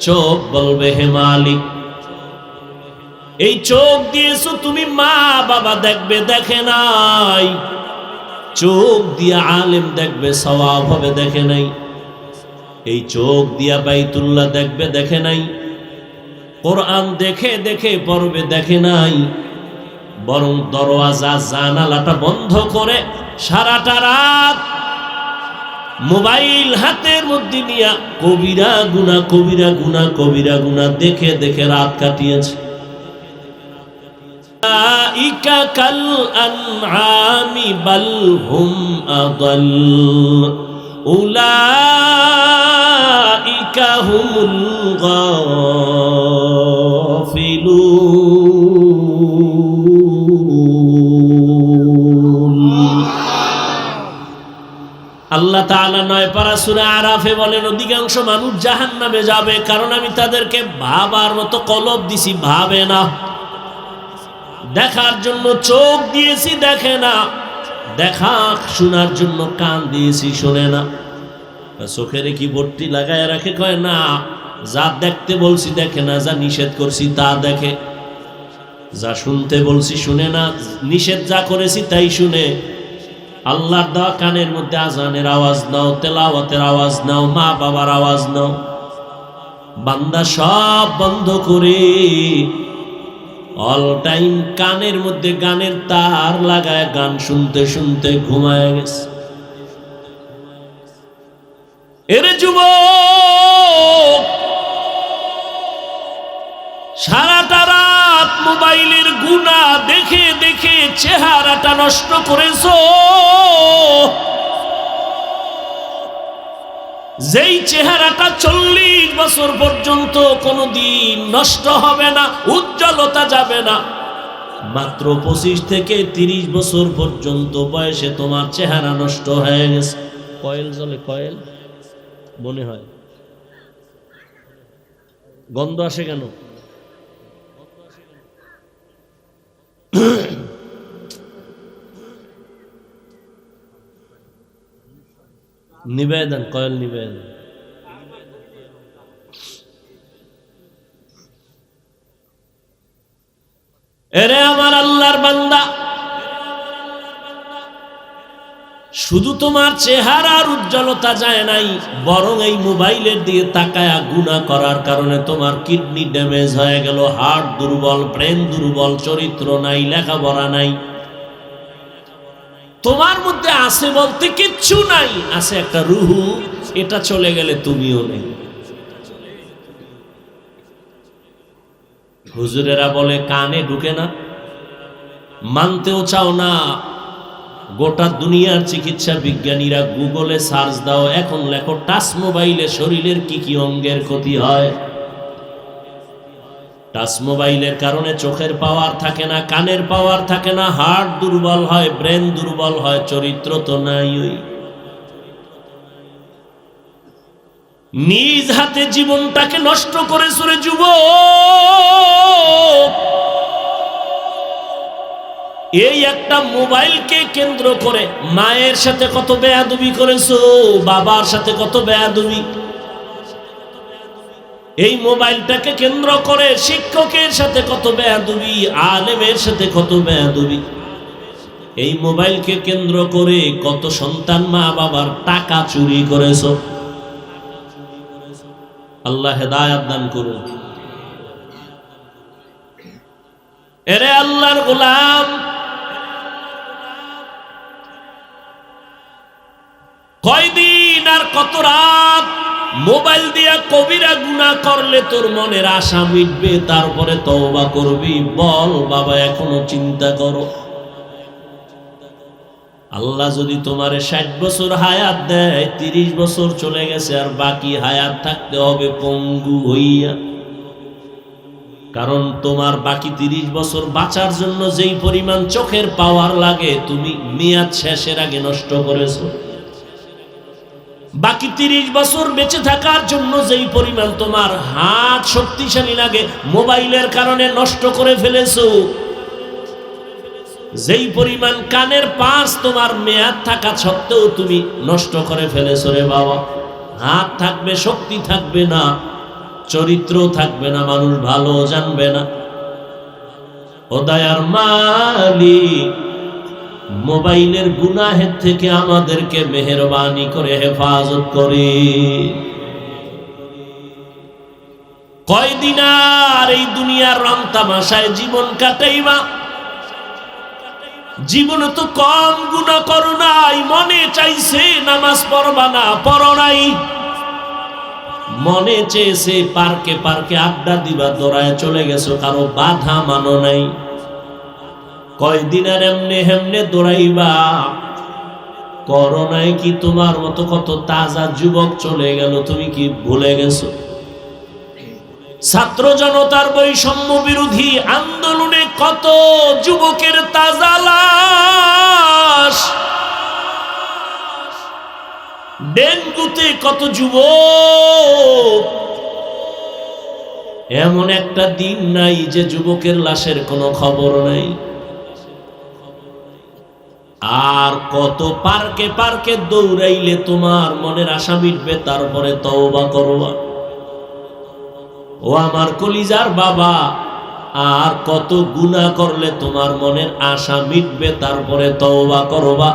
চোখ বলবে হে মালিক, এই চোখ দিয়েছো তুমি, মা বাবা দেখবে, দেখে নাই। চোখ দিয়ে আলেম দেখবে, সওয়াব হবে, দেখে নাই। এই চোখ দিয়া বাইতুল্লাহ দেখবে, দেখে নাই। কোরআন দেখে দেখে পড়বে, দেখে নাই। বরং দরওয়াজা জানালাটা বন্ধ করে সারাটা রাত মোবাইল হাতের মধ্যে নিয়ে কবিরা গুনাহ, কবিরা গুনাহ, কবিরা গুনাহ দেখে দেখে রাত কাটিয়েছে। উলাইকা কাল আনআমি বাল হুম আদাল, উলাইকা হুমুল গাফিলুন। আল্লাহ তাআলা 9 পারা সূরা আরাফে বলেন, অধিকাংশ মানুষ জাহান্নামে যাবে, কারণ আমি তাদেরকে ভাবার মতো কলব দিছি, ভাবে না। দেখার জন্য চোখ দিয়েছি, দেখে না। দেখা শোনার জন্য কান দিয়েছি, শোনে না। চোখের কি বট্টি লাগায় রাখে? কয় না, যা দেখতে বলছি দেখে না, যা নিষেধ করছি তা দেখে। যা শুনতে বলছি শুনে না, নিষেধ যা করেছি তাই শুনে। আল্লাহর দেওয়া কানের মধ্যে আজানের আওয়াজ নাও, তেলাওয়াতের আওয়াজ নাও, মা বাবার আওয়াজ নাও। বান্দা সব বন্ধ করে অল টাইম কানের মধ্যে গানের তার লাগায় গান শুনতে শুনতে ঘুমায় গেছে। এরে যুবক, সারাটা রাত মোবাইলের গুনাহ দেখে দেখে চেহারাটা নষ্ট করেছো। যেই চেহারাটা 40 বছর পর্যন্ত কোনোদিন নষ্ট হবে না, উজ্জ্বলতা যাবে না, মাত্র 25 থেকে 30 বছর পর্যন্ত বয়সে তোমার চেহারা নষ্ট হয়ে গেছে। কয়েল জ্বলে, কয়েল মনে হয়, গন্ধ আসে কেন? নিবেদন, কয়েল নিবেদন। এরে আমার আল্লাহর বান্দা, শুধু তোমার চেহারার উজ্জ্বলতা যায় নাই, বরং এই মোবাইলের দিয়ে তাকায়া গুনাহ করার কারণে তোমার কিডনি ড্যামেজ হয়ে গেল, হার্ট দুর্বল, ব্রেন দুর্বল, চরিত্র নাই, লেখাপড়া নাই। তোমার মধ্যে আছে বলতে কিচ্ছু নাই, আছে একটা রুহু, এটা চলে গেলে তুমিও নেই। হুজুরেরা বলে কানে ঢুকে না, মানতেও চাও না। গোটা দুনিয়ার চিকিৎসা বিজ্ঞানীরা গুগলে সার্চ দাও, এখন লেখো টাচ মোবাইলে শরীরের কি কি অঙ্গের ক্ষতি হয়। টাচ মোবাইলের কারণে চোখের পাওয়ার থাকে না, কানের পাওয়ার থাকে না, হার্ট দুর্বল হয়, ব্রেন দুর্বল হয়, চরিত্র তো নাই। ওই নিজ হাতে জীবনটাকে নষ্ট করেছো রে যুবক। এই একটা মোবাইলকে কেন্দ্র করে মায়ের সাথে কত বেয়াদবি করেছো, বাবার সাথে কত বেয়াদবি। এই মোবাইলটাকে কেন্দ্র করে শিক্ষকের সাথে কত বেয়াদবি, আলেমের সাথে কত বেয়াদবি। এই মোবাইলকে কেন্দ্র করে কত সন্তান মা বাবার টাকা চুরি করেছো। আল্লাহ হেদায়েত দান করুন। এরে আল্লাহর গোলাম, কয়দিন আর কত রাত মোবাইল দিয়া কবিরা গুনাহ করলে তোর মনের আশা মিটবে, তারপরে তওবা করবি? বল বাবা, এখনো চিন্তা করো। আল্লাহ যদি তোমারে 60 বছর হায়াত দেয়, 30 বছর চলে গেছে, আর বাকি হায়াত থাকতে হবে পঙ্গু হইয়া। কারণ তোমার বাকি 30 বছর বাঁচার জন্য যেই পরিমাণ চোখের পাওয়ার লাগে, তুমি মেয়াদ শেষের আগে নষ্ট করেছো। বাকি 30 বছর বেঁচে থাকার জন্য যেই পরিমাণ তোমার হাত শক্তিশালী লাগে, মোবাইলের কারণে নষ্ট করে ফেলেছো। যেই পরিমাণ কানের পাশ তোমার মেয়াদ থাকা সত্ত্বেও তুমি নষ্ট করে ফেলেছো রে বাবা। হাত থাকবে, শক্তি থাকবে না, চরিত্র থাকবে না, মানুষ ভালো জানবে না। ও দয়ার মালিক, মোবাইলের গুনাহের থেকে আমাদেরকে মেহেরবানি করে হেফাজত করে। কয়দিন আর এই দুনিয়ার রং তামাশায় জীবন কাটাইবা? জীবনে তো কম গুনাহ করো নাই, মনে চাইছে নামাজ পড়বা না, পড়ো নাই। মনে চেয়েছে পার্কে পার্কে আড্ডা দিবা, দৌড়ায় চলে গেছো, কারো বাধা মানো নাই। কয়দিন আর এমনে হেমনে দৌড়াইবা? করো নাই কি? তোমার মতো কত তাজা যুবক চলে গেল, তুমি কি ভুলে গেছো? ছাত্র জনতার বৈষম্য বিরোধী আন্দোলনে কত যুবকের তাজা লাশ, ডেঙ্গুতে কত যুবক। এমন একটা দিন নাই যে যুবকের লাশের কোনো খবর নাই। আর কত পার্কে পার্কে দৌড়াইলে তোমার মনের আশা মিটবে, তারপরে তওবা করবা? ও আমার কলিজার বাবা, আর কত গুনাহ করলে তোমার মনের আশা মিটবে, তারপরে তওবা করবা?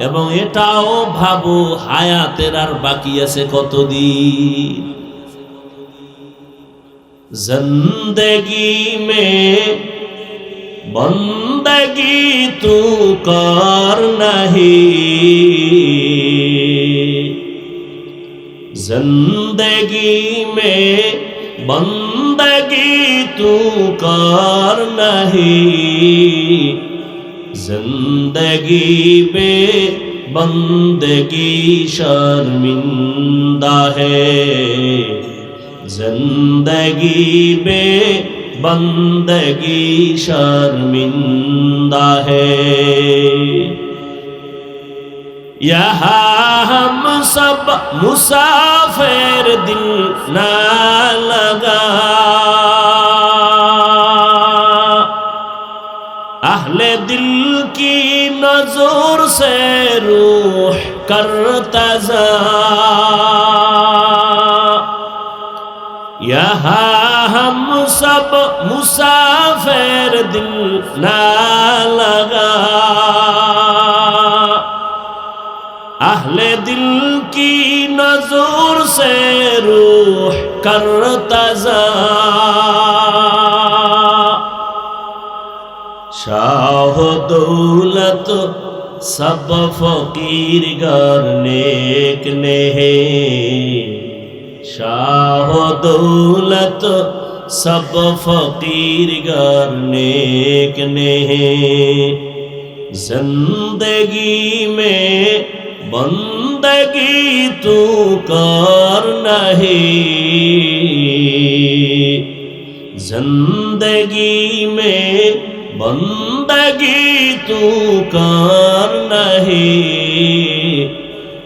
এবং এটাও ভাবো, হায়াতের আর বাকি আছে কতদিন। জিন্দেগি মে বন্দগি তু কর নাহি, জিন্দেগি মে বন্দগি তু কর নাহি, जिंदगी पे बंदगी शर्मिंदा है, जिंदगी पे बंदगी शर्मिंदा है। यहाँ हम सब मुसाफिर दिल ना लगा, अहले दिल की नजर से रूह करता जा, यहाँ हम सब मुसाफिर मुसाफिर दिल ना लगा, अहले दिल की नजर से रूह करता जा, शाह दौलत सब फकीर गर नेक ने, शाह दौलत सब फकीर गर नेक ने, जिंदगी में बंदगी तू कर नहीं, जिंदगी में बंदगी तू कर नहीं,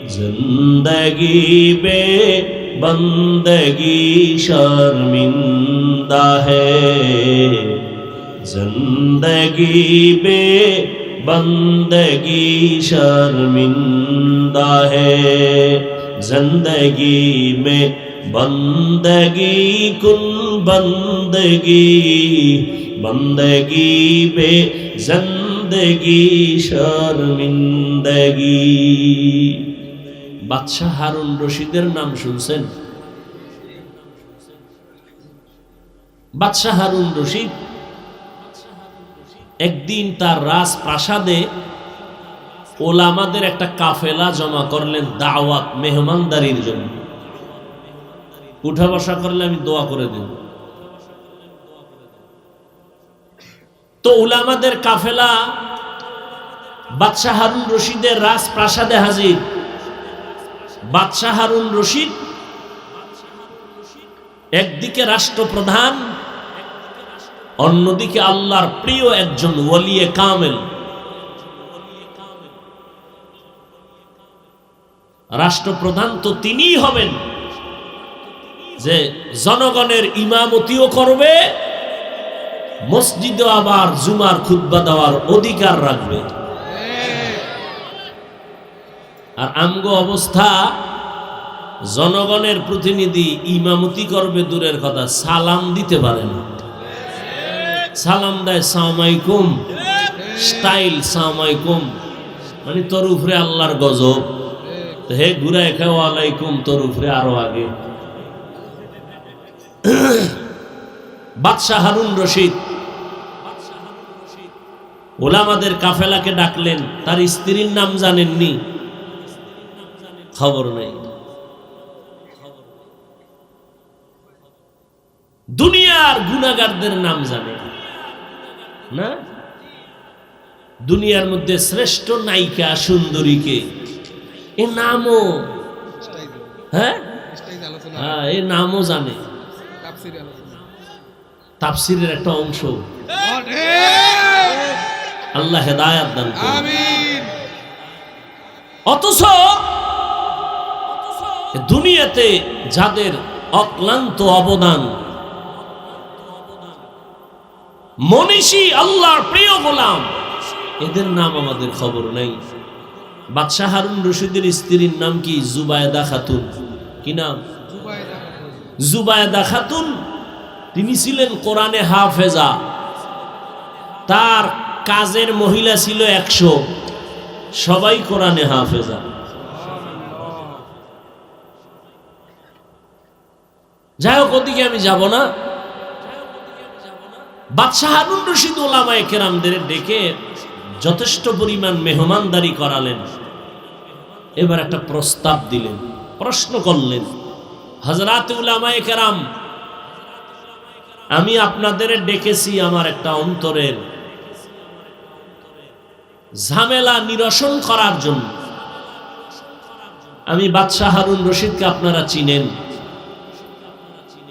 जिंदगी बे बंदगी शर्मिंदा है, जिंदगी बे बंदगी शर्मिंदा है, जिंदगी में बंदगी कुन बंदगी, बंदगी बे जिंदगी शर्मिंदगी। বাদশাহ হারুন রশিদের নাম শুনছেন? বাদশাহ হারুন রশিদ একদিন তার রাজপ্রাসাদে ওলামাদের একটা কাফেলা জমা করলেন দাওয়াত মেহমানদারির জন্য। উঠা বসা করলে আমি দোয়া করে দেব। তো উলামাদের কাফেলা বাদশাহ হারুন রশিদের রাজপ্রাসাদে হাজির। বাদশাহ হারুন রশিদ একদিকে রাষ্ট্রপ্রধান, অন্যদিকে আল্লাহর প্রিয় একজন ওলিয়ে কামেল। রাষ্ট্রপ্রধান তো তিনিই হবেন যে জনগণের ইমামতিও করবে, মসজিদে আবার জুমার খুতবা দেওয়ার অধিকার রাখবে। আর আমগো অবস্থা, জনগণের প্রতিনিধি ইমামতি করবে দূরের কথা, সালাম দিতে পারে না। সালাম দেয় সালাম আলাইকুম, স্টাইল সালাম আলাইকুম, মানে তোর উপরে আল্লাহর গজব। হে ঘুরায় খাও আলাইকুম, তোর উপরে আরো আগে। বাদশাহ হারুন রশিদ ওলামাদের কাফেলাকে ডাকলেন। তার স্ত্রীর নাম জানেননি? খবর নেই। দুনিয়ার গুনাহগারদের নাম জানে না? দুনিয়ার মধ্যে শ্রেষ্ঠ নায়িকা সুন্দরীকে এ নামও, হ্যাঁ এ নামও জানে, তাফসীরের একটা অংশ। আল্লাহ হেদায়েত দান করুন। অথচ দুনিয়াতে যাদের অক্লান্ত অবদান, মনীষী আল্লাহর প্রিয় গোলাম, এদের নাম আমাদের খবর নাই। বাদশাহ হারুন রশিদের স্ত্রীর নাম কি? জুবায়দা খাতুন। কি নাম? জুবায়দা খাতুন। তিনি ছিলেন কোরআনে হাফেজা। তার কাজের মহিলা ছিল 100, সবাই কোরআনে হাফেজা। যাই হোক, ওদিকে আমি যাব না। বাদশাহ হারুন রশিদ ওলামায়ে কেরামদের ডেকে যথেষ্ট পরিমাণ মেহমানদারি করালেন। এবার একটা প্রস্তাব দিলেন, প্রশ্ন করলেন, হযরত উলামায়ে কেরাম, আমি আপনাদের ডেকেছি আমার একটা অন্তরের ঝামেলা নিরসন করার জন্য। আমি বাদশাহ হারুন রশিদকে আপনারা চিনেন,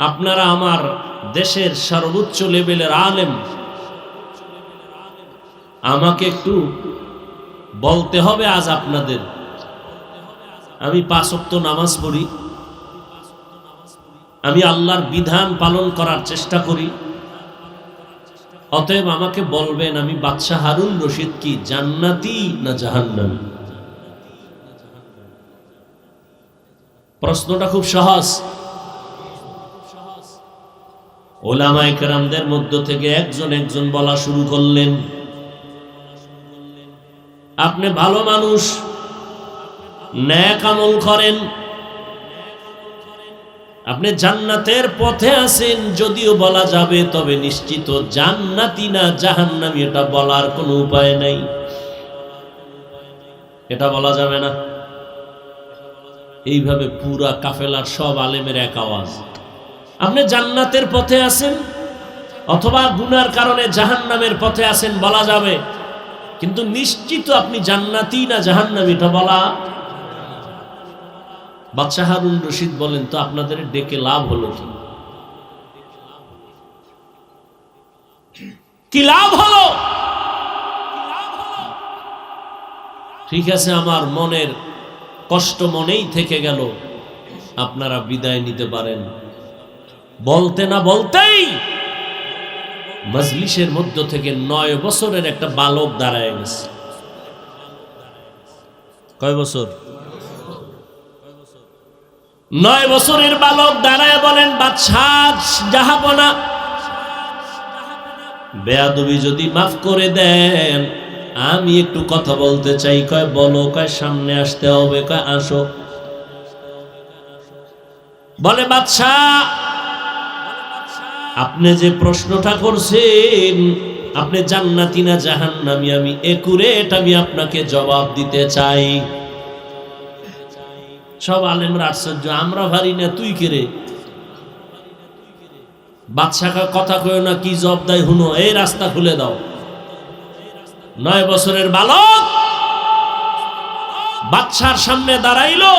আপনারা আমার দেশের সর্বোচ্চ লেভেলের আলেম। আমাকে একটু বলতে হবে আজ আপনাদের। আমি 5 ওয়াক্ত নামাজ পড়ি, আমি আল্লাহর বিধান পালন করার চেষ্টা করি। অতএব আমাকে বলবেন আমি বাদশাহ হারুন রশিদ কি জান্নাতি না জাহান্নামী? প্রশ্নটা খুব সহজ। ওলামায়ে কেরামদের মধ্য থেকে একজন একজন বলা শুরু করলেন, আপনি ভালো মানুষ, নেক আমল করেন, আপনি জান্নাতের পথে আছেন যদিও বলা যাবে, তবে নিশ্চিত জান্নাতি না জাহান্নামী এটা বলার কোনো উপায় নাই, এটা বলা যাবে না। এইভাবে পুরা কাফেলার সব আলেমের এক আওয়াজ, আপনি জান্নাতের পথে আছেন অথবা গুনার কারণে জাহান্নামের পথে আছেন বলা যাবে, কিন্তু নিশ্চিত আপনি জান্নাতি না জাহান্নামী এটা বলা। বাদশাহ হারুন রশিদ বলেন, তো আপনাদের ডেকে লাভ হলো কি? কি লাভ হলো? ঠিক আছে, আমার মনের কষ্ট মনেই থেকে গেল, আপনারা বিদায় নিতে পারেন। বলতে না বলতেই মজলিসের মধ্য থেকে 9 বছরের একটা বালক দাঁড়ায় গেছে। কয় বছর? 9 বছরের বালক দাঁড়ায় বলেন, বাদশাহ জাহাপনা, বেয়াদবি যদি মাফ করে দেন, আমি একটু কথা বলতে চাই। কয় বলো। কয় সামনে আসতে হবে। কয় আসো। বলে বাদশাহ, আপনি যে প্রশ্নটা করছেন, আপনি জান্নাতি না জাহান্নামী, আমি একুরেট আমি আপনাকে জবাব দিতে চাই। সব আলেমরা আশ্চর্য, আমরা ভারি না, তুই কে রে? বাদশাহ কথা কয় না, কি জবাব দেয় হুনো, এই রাস্তা খুলে দাও। 9 বছরের বালক বাদশার সামনে দাঁড়াইলো,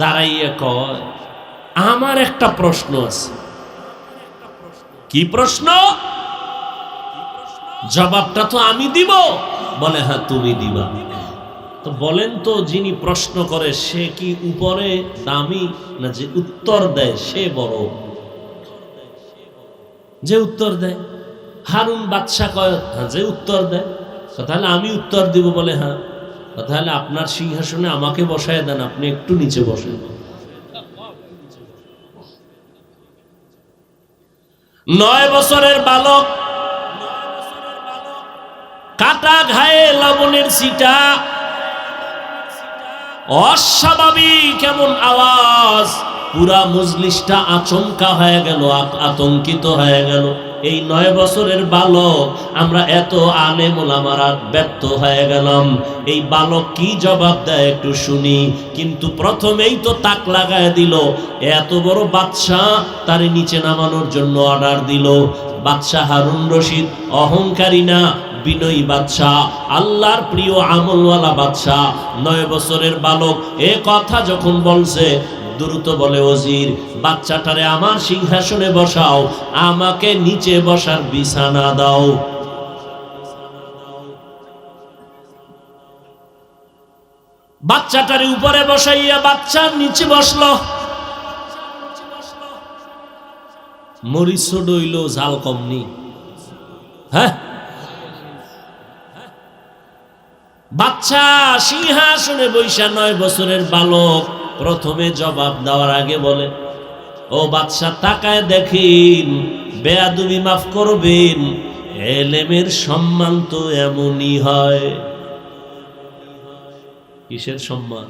দাঁড়াইয়া কয়, আমার একটা প্রশ্ন আছে। কি প্রশ্ন? জবাবটা তো আমি দিব। বলে হ্যাঁ তুমি দিবা। তো বলেন তো, যিনি প্রশ্ন করে সে কি উপরে দামি, না যে উত্তর দেয় সে বড়? যে উত্তর দেয়। হারুন বাদশাহ কয়, হ্যাঁ যে উত্তর দেয়। তাহলে আমি উত্তর দিব। বলে হ্যাঁ। তাহলে আপনার সিংহাসনে আমাকে বসায় দেন, আপনি একটু নিচে বসেন। 9 বছরের বালক, কাটা ঘায়ে লবণের ছিটা, অস্বাভাবিক কেমন আওয়াজ, পুরা মজলিসটা আচমকা হয়ে গেল, আতঙ্কিত হয়ে গেল। এই 9 বছরের বালক, আমরা এত আলেম ওলামারা ব্যর্থ হয়ে গেলাম, এই বালক কি জবাব দেয় একটু শুনি। কিন্তু প্রথমেই তো তাক লাগায় দিল, এত বড় বাদশাহ তারে নিচে নামানোর জন্য অর্ডার দিল। বাদশাহ হারুন রশিদ অহংকারী না, বিনয়ী বাদশাহ, আল্লাহর প্রিয় আমলওয়ালা বাদশাহ। 9 বছরের বালক এ কথা যখন বলছে, দ্রুত বলে, ওজির বাচ্চাটারে আমার সিংহাসনে বসাও, আমাকে নিচে বসার বিছানা দাও। বাচ্চাটারে উপরে বসাইয়া বাচ্চা নিচে বসলো। মরিচ ডইল, ঝাল কমনি। হ্যাঁ, বাচ্চা সিংহাসনে বৈশা 9 বছরের বালক প্রথমে জবাব দেওয়ার আগে বলে, ও বাদশা তাকায় দেখেন, বেয়াদবি মাফ করবেন, এলেমের সম্মান তো এমনই হয়। কিসের সম্মান?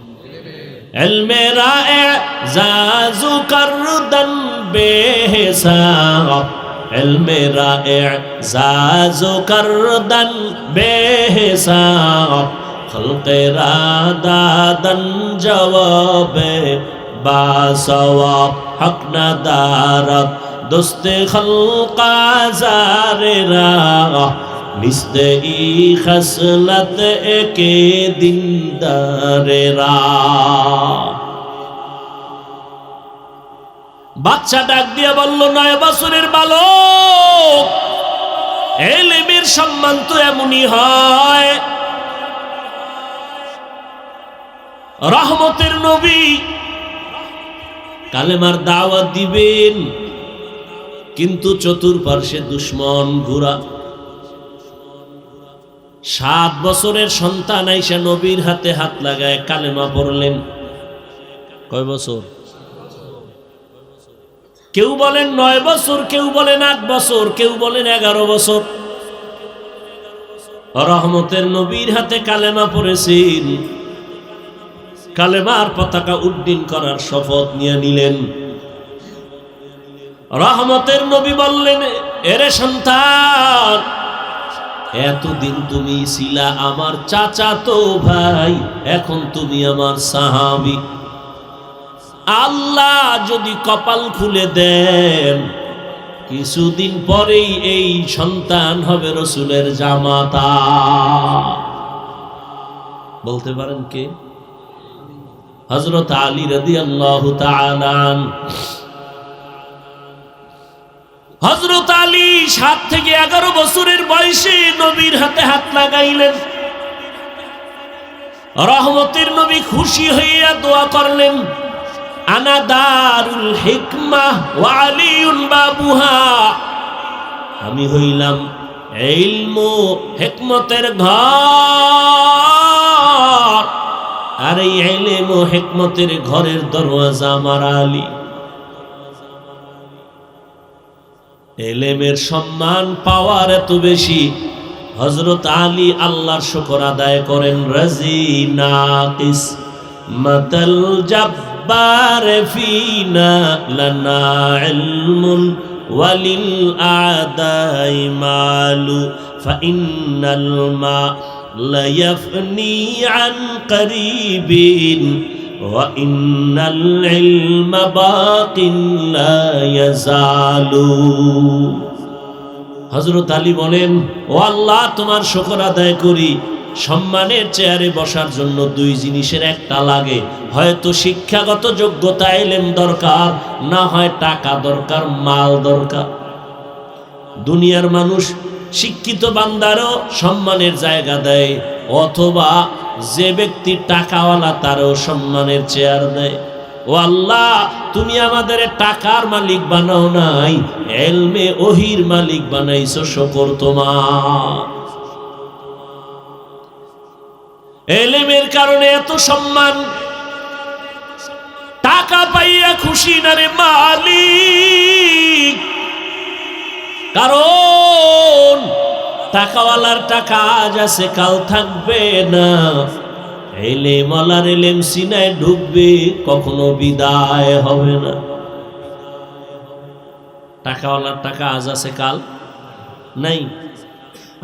এলমেরা এজাজু করদান বেহিসাব, এলমেরা এজাজু করদান বেহিসাব, খলকেরা দাদান জবাবে বাসওয়াব, হক না দারত দোস্তে খলকা জারেরা, মিসলে ই খসলত একে দিনদারেরা। বাচ্চা ডাক দিয়ে বলল, 9 বছরের বালক, এলেমের সম্মান তো এমনই হয়। রহমতের নবী কালেমার দাওয়াত দিবেন, কিন্তু চতুর্পার্শ্বে দুশ্মন ঘোরা। 7 বছরের সন্তান আইসা নবীর হাতে হাত লাগায় কালেমা পড়লেন। কয় বছর? কেউ বলেন 9 বছর, কেউ বলেন 8 বছর, কেউ বলেন 11 বছর। রহমতের নবীর হাতে কালেমা পড়েছেন, কালেমার পতাকা উড্ডীন করার শপথ নিয়ে নিলেন। রহমতের নবী বললেন, এরে সন্তান, এতদিন তুমি ছিলা আমার চাচাতো ভাই, এখন তুমি আমার সাহাবী। আল্লাহ যদি কপাল খুলে দেন, কিছুদিন পরেই এই সন্তান হবে রসুলের জামাতা। বলতে পারেন কে? হযরত আলী রাদিয়াল্লাহু তাআলা আনহু। হযরত আলী 7 থেকে 11 বছরের বয়সে নবীর হাতে হাত লাগাইলেন। রহমতের নবী খুশি হইয়া দোয়া করলেন, আনা দারুল হিকমাহ ওয়া আলিউন বাবুহা। আমি হইলাম ইলম ও হিকমতের ঘর, আর এই ইলম ও হিকমতের ঘরের দরওয়াজা আমার আলী। ইলমের সম্মান পাওয়ার এত বেশি, হযরত আলী আল্লাহর শুকর আদায় করেন। রাজিনা কিসমাতাল জাব্বার ফিনা লানা ইলমুন ওয়ালিল আদাই মালু ফাইন্নাল মা লা ইয়াফনি আন করিবিন ওয়া ইন্নাল ইলমা বাকিন লা ইয়াজালু। হযরত আলী বলেন, ও আল্লাহ, তোমার শুকর আদায় করি, সম্মানের চেয়ারে বসার জন্য 2 জিনিসের একটা লাগে। হয়তো শিক্ষাগত যোগ্যতা ইলম দরকার, না হয় টাকা দরকার, মাল দরকার। দুনিয়ার মানুষ শিক্ষিত বান্দারও সম্মানের জায়গা দেয়, অথবা যে ব্যক্তি টাকাওয়ালা তারও সম্মানের চেয়ার দেয়। ও আল্লাহ, তুমি আমাদের টাকার মালিক বানাও নাই, ইলমে ওহির মালিক বানাইছো, শুকর তোমার। ইলমের কারণে এত সম্মান, টাকা পাইয়া খুশি না রে মালিক, কারণ টাকাওয়ালার টাকা আজ আছে কাল থাকবে না। ইলম ওয়ালার ইলম সিনায় ঢুকবে, কখনো বিদায় হবে না। টাকাওয়ালার টাকা আজ আছে কাল নাই,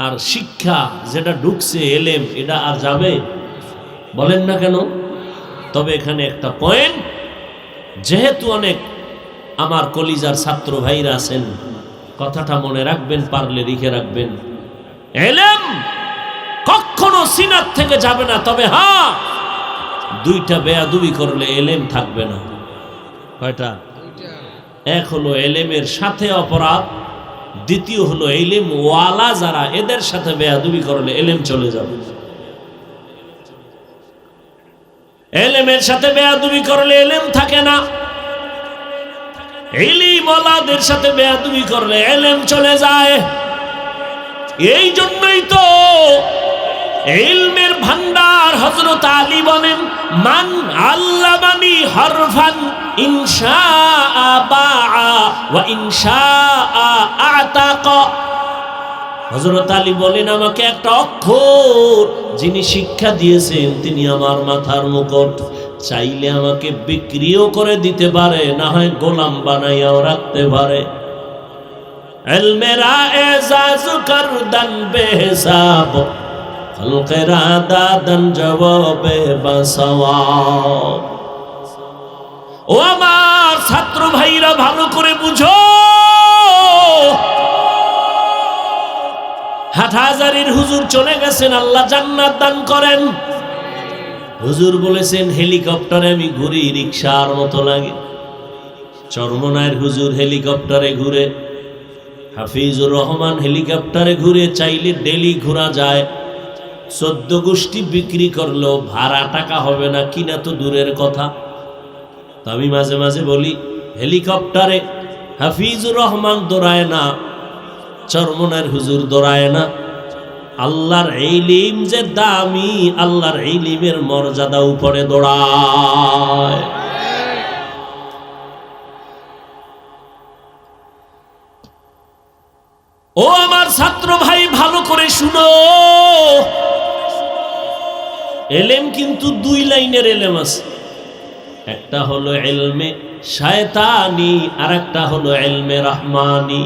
আর শিক্ষা যেটা ঢুকছে ইলম, এটা আর যাবে? বলেন না কেন? তবে এখানে একটা পয়েন্ট, যেহেতু অনেক আমার কলিজার ছাত্র ভাইরা আছেন, কথাটা মনে রাখবেন, পারলে লিখে রাখবেন। ইলম কখনো সিনাত থেকে যাবে না, তবে হ্যাঁ, 2টা বেয়াদবি করলে ইলম থাকবে না। কয়টা? এক হলো ইলমের সাথে অপরাধ, দ্বিতীয় হলো ইলম ওয়ালা যারা, এদের সাথে বেয়াদবি করলে ইলম চলে যাবে। ইলমের সাথে বেয়াদবি করলে ইলম থাকে না, ইলম ওয়ালাদের সাথে বেয়াদবি করলে ইলম চলে যায়। এই জন্যই তো ইলমের ভান্ডার হযরত আলী বলেন, মান আল্লামানি হরফান ইনশাআ বাআ ওয়া ইনশাআ আতাকা। হযরত আলী বলেন, আমাকে একটা অক্ষর যিনি শিক্ষা দিয়েছেন তিনি আমার মাথার মুকুট, চাইলে আমাকে বিক্রিও করে দিতে পারে, না হয় গোলাম বানাইয়াও রাখতে পারে। ইলমেরা এজাজ করদান বেহিসাব, খলকেরা দাদান জবাবে বাসওয়াব। ও আমার ছাত্র ভাইরা, ভালো করে বুঝো, হাটহাজারীর হুজুর চলে গেছেন, আল্লাহ জান্নাত দান করেন। হুজুর বলেছেন, হেলিকপ্টারে আমি ঘুরি, রিকশার মতো লাগে। চরমনায়ের হুজুর হেলিকপ্টারে ঘুরে, হাফিজুর রহমান হেলিকপ্টারে ঘুরে, চাইলে ডেলি ঘোরা যায়। 14 গোষ্ঠী বিক্রি করলেও ভাড়া টাকা হবে না, কিনা তো দূরের কথা। তো আমি মাঝে মাঝে বলি, হেলিকপ্টারে হাফিজুর রহমান দৌড়ায় না, চরমনায়ের হুজুর দৌড়ায় না। আল্লাহর ইলম যে দামি, আল্লাহর ইলমের মর্যাদা উপরে দৌড়ায়। ছাত্র ভাই ভালো করে শুনো, এলেম কিন্তু দুই লাইনের এলেম আছে। একটা হলো ইলমে শয়তানি, আর একটা হলো ইলমে রহমানি।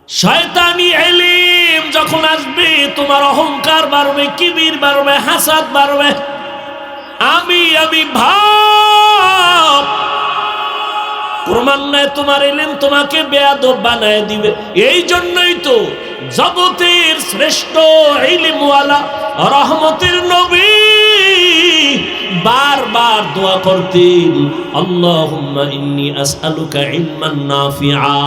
শয়তানি ইলম যখন আসবে, তোমার অহংকার বাড়বে, কিবির বাড়বে, হাসাদ বাড়বে, আমি ভাব ক্রমান্বয়ে তোমার ইলম তোমাকে বেয়াদব বানায় দিবে। এই জন্যই তো জগতের শ্রেষ্ঠ ইলমওয়ালা রহমতের নবী বারবার দোয়া করতেন, আল্লাহুম্মা ইন্নী আসআলুকা ইলমান নাফিআ।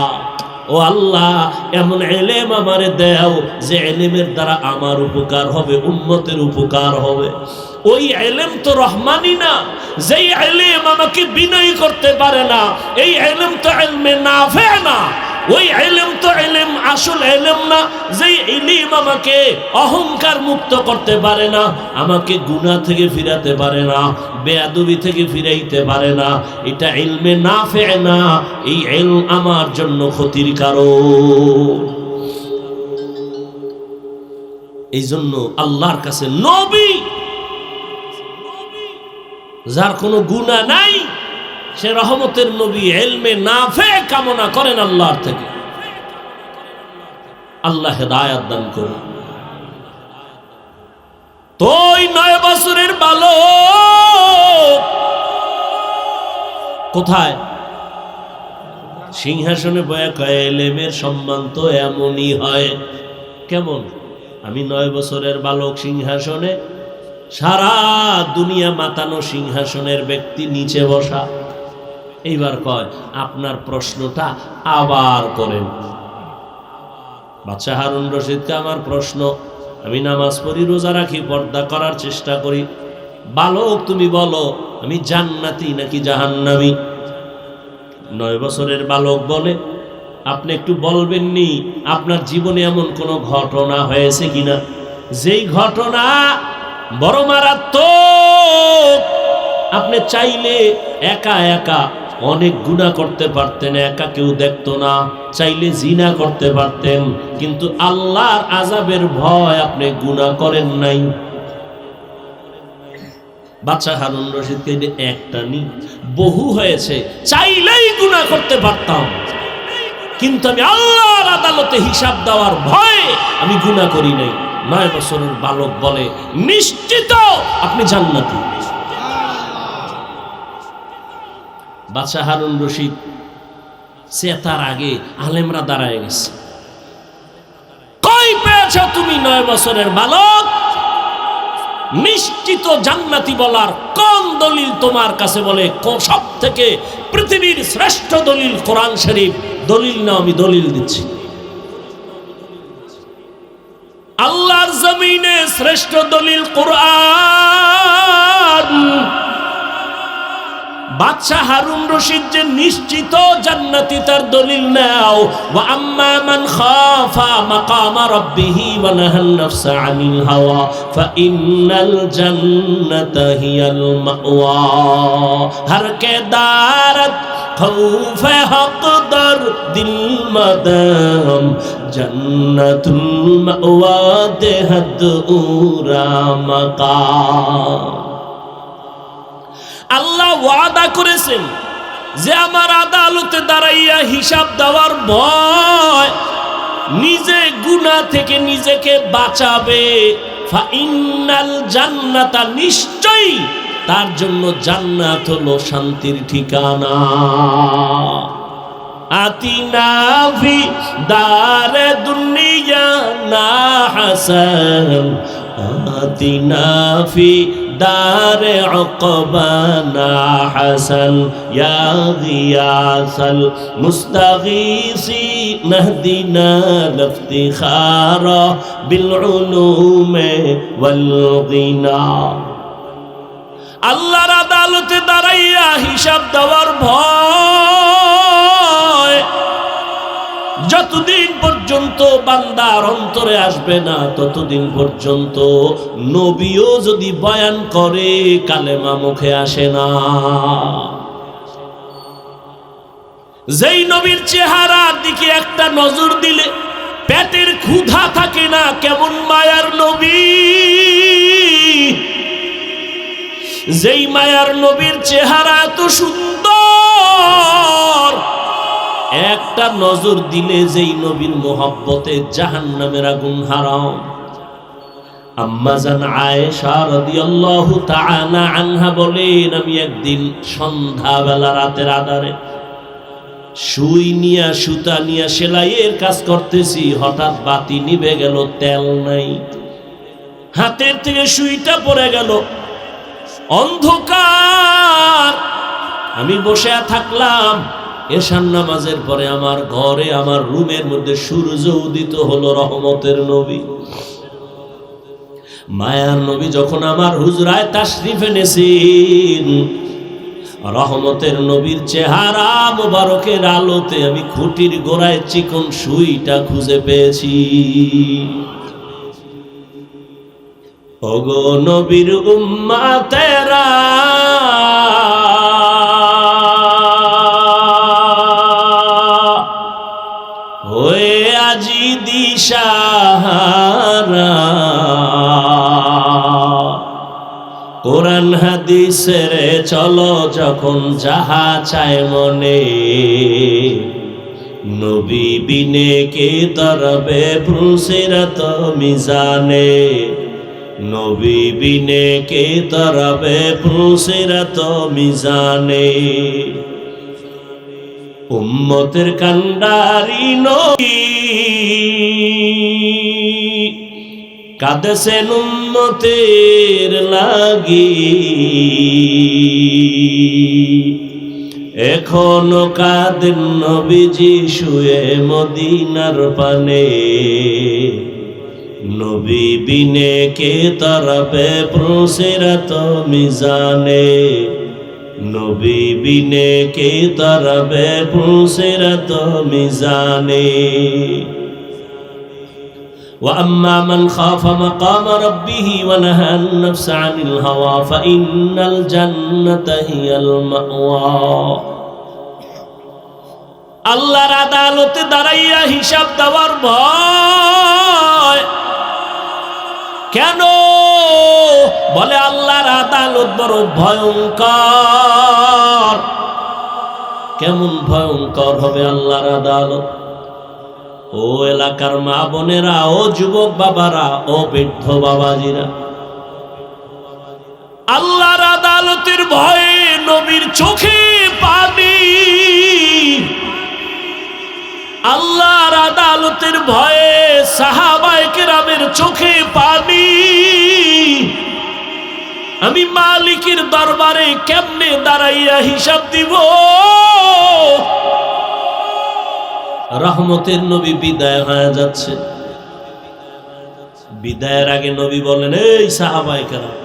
ও আল্লাহ, এমন ইলম আমারে দাও যে ইলমের দ্বারা আমার উপকার হবে, উম্মতের উপকার হবে। ওই ইলম তো রহমানি না, যেই ইলম আমাকে বিনয়ী করতে পারে না, এই ইলম তো ইলমে নাফি না। ওই ইলম তো ইলম আসল ইলম না, যেই ইলম আমাকে অহংকার মুক্ত করতে পারে না, আমাকে গুনাহ থেকে ফিরাতে পারে না, বেয়াদবি থেকে ফিরাইতে পারে না, এটা ইলমে নাফি না। এই ইলম আমার জন্য ক্ষতির কারণ। এই জন্য আল্লাহর কাছে নবী, যার কোনো গুনাহ নাই, সে রহমতের নবী ইলমে নাফি কামনা করেন আল্লাহর থেকে। আল্লাহ হেদায়েত দান করুন। তো ওই 9 বছরের বালক কোথায়? সিংহাসনে বয়া কয়, ইলমের সম্মান তো এমনই হয়। কেমন? আমি 9 বছরের বালক সিংহাসনে, সারা দুনিয়া মাতানো সিংহাসনের ব্যক্তি নিচে বসা। এইবার কয়, আপনার প্রশ্নটা আবার করেন। বাদশা হারুন রশিদকে আমার প্রশ্ন, আমি নামাজ পড়ি, রোজা রাখি, পর্দা করার চেষ্টা করি, বালক তুমি বলো আমি জান্নাতি নাকি জাহান্নামী? 9 বছরের বালক বলে, আপনি একটু বলবেননি আপনার জীবনে এমন কোনো ঘটনা হয়েছে কিনা, যেই ঘটনা বড় মারাত্মক, আপনি চাইলে একা একা অনেক গুনাহ করতে পারতেন, একা কেউ দেখতো না, চাইলে জিনা করতে পারতেন, কিন্তু আল্লাহর আযাবের ভয় আপনি গুনাহ করেন নাই। বাদশা হারুন রশিদকে একটা নি বহু হয়েছে, চাইলেই গুনাহ করতে পারতাম, কিন্তু আমি আল্লাহর আদালতে হিসাব দেওয়ার ভয়ে আমি গুনাহ করি নাই। 9 বছরের বালক বলে, নিশ্চিত আপনি জান্নাতি। বাদশা হারুন রশিদ সে তার আগে আলেমরা দাঁড়ায় গেছে, কই পেয়েছ তুমি 9 বছরের বালক? নিশ্চিত জান্নাতি বলার কোন দলিল তোমার কাছে? বলে, সব থেকে পৃথিবীর শ্রেষ্ঠ দলিল কোরআন শরীফ। দলিল না, আমি দলিল দিচ্ছি। আল্লাহর জমিনে শ্রেষ্ঠ দলিল কোরআন। বাদশা হারুন রশিদ যে নিশ্চিত জান্নাতি, তার দলিল নাও। ওয়া আম্মা মান খাফা মাকামা রাব্বিহি ওয়া নাহান নাফসা আনিল হাওয়া ফা ইন্নাল জান্নাতা হিয়াল মাওয়া। হর কে দারত খৌফ হক দর দিল মদম জান্নাতুল মাওয়া দেহদ উরা মাকাম। আল্লাহ ওয়াদা করেছেন যে আমার আদালতে দাঁড়াইয়া হিসাব দেওয়ার ভয়, নিজে গুনাহ থেকে নিজেকে বাঁচাবে। ফাইনাল জান্নাতা, নিশ্চয়ই তার জন্য জান্নাত হলো শান্তির ঠিকানা। আতিনা ফি দারে দুনিয়া না হাসান, আতিনা ফি দারে উকবানা হাসান, ইয়া গিয়াসাল মুস্তাগীসি নাহদিনা লিফতিখারা বিল উলুমে ওয়াল গিনা। আল্লাহর আদালতে দাঁড়াইয়া হিসাব দেওয়ার ভয় যতদিন পর্যন্ত বান্দার অন্তরে আসবে না, ততদিন পর্যন্ত নবীও যদি বয়ান করে কালেমা মুখে আসে না। যেই নবীর চেহারার দিকে একটা নজর দিলে পেটের ক্ষুধা থাকে না, কেমন মায়ার নবী। যেই মায়ার নবীর চেহারা এত সুন্দর, একটা নজর দিলে যেই নবীর মোহাব্বতে জাহান্নামের আগুন হারাম। আম্মা জান আয়েশা রাদিয়াল্লাহু তাআলা আনহা বলেন, আমি একদিন সন্ধ্যাবেলা রাতের আধারে সুই নিয়া সুতা নিয়া সেলাইয়ের কাজ করতেছি, হঠাৎ বাতি নিভে গেল, তেল নাই, হাতের থেকে সুইটা পড়ে গেল, অন্ধকার। আমি বসে থাকলাম। এশার নামাজের পরে আমার ঘরে, আমার রুমের মধ্যে সূর্য উদিত হলো, রহমতের নবী মায়ার নবী যখন আমার হুজরায় তাশরিফ এনেছেন, রহমতের নবীর চেহারা মোবারকের আলোতে আমি খুঁটির গোড়ায় চিকন সুইটা খুঁজে পেয়েছি। ওগো নবীর উম্মতেরা, হয়ে আজি দিশাহারা, কোরআন হাদিসের চলো যখন যাহা চায় মনে, নবী বিনে কে তরবে ফুসিরত মিজানে, নবী বিনে কে তরবে ফুসিরত মিজানে। উম্মতের কান্ডারি নবী কাঁদেছেন উম্মতের লাগি, এখনো কাঁদেন নবীজি শুয়ে মদিনার পানে, নবী বিনে কে তরবে ফুসিরত মিজানে, নবী বিনে কে তরবে ফুসিরত মিজানে। وأما من خاف مقام ربه ونهى النفس عن الهوى فإن الجنة هي المأوى। আল্লাহর আদালতে দাঁড়াইয়া হিসাব দেওয়ার ভয় কেন? বলে আল্লাহর আদালত বড় ভয়ঙ্কর। কেমন ভয়ঙ্কর হবে আল্লাহর আদালত? ও এলাকার মা বোনেরা, ও যুবক বাবারা, ও বৃদ্ধ বাবাজিরা, আল্লাহর আদালতের ভয়ে নবীর চোখে পানি, আল্লাহর আদালতের ভয়ে সাহাবায়ে কেরামের চোখে পানি। আমি মালিকের দরবারে কেমনে দাঁড়াইয়া হিসাব দিব? রহমতের নবী বিদায় হয়ে যাচ্ছে। বিদায়ের আগে নবী বলেন, এই সাহাবায়ে কেরাম,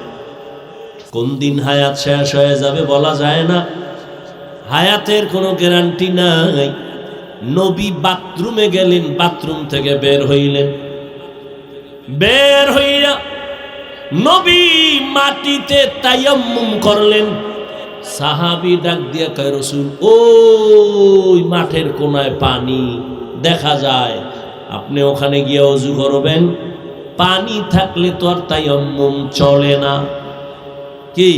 কোন দিন হায়াত শেষ হয়ে যাবে বলা যায় না, হায়াতের কোনো গ্যারান্টি নাই। নবী বাথরুমে গেলেন, বাথরুম থেকে বের হইলেন, বের হইয়া নবী মাটিতে তায়াম্মুম করলেন। সাহাবী ডাক দিয়া কয়, রাসূল, ওই মাঠের কোনায় পানি দেখা যায়, আপনি ওখানে গিয়ে ওযু করবেন। পানি থাকলে তো আর তায়াম্মুম চলে না। কি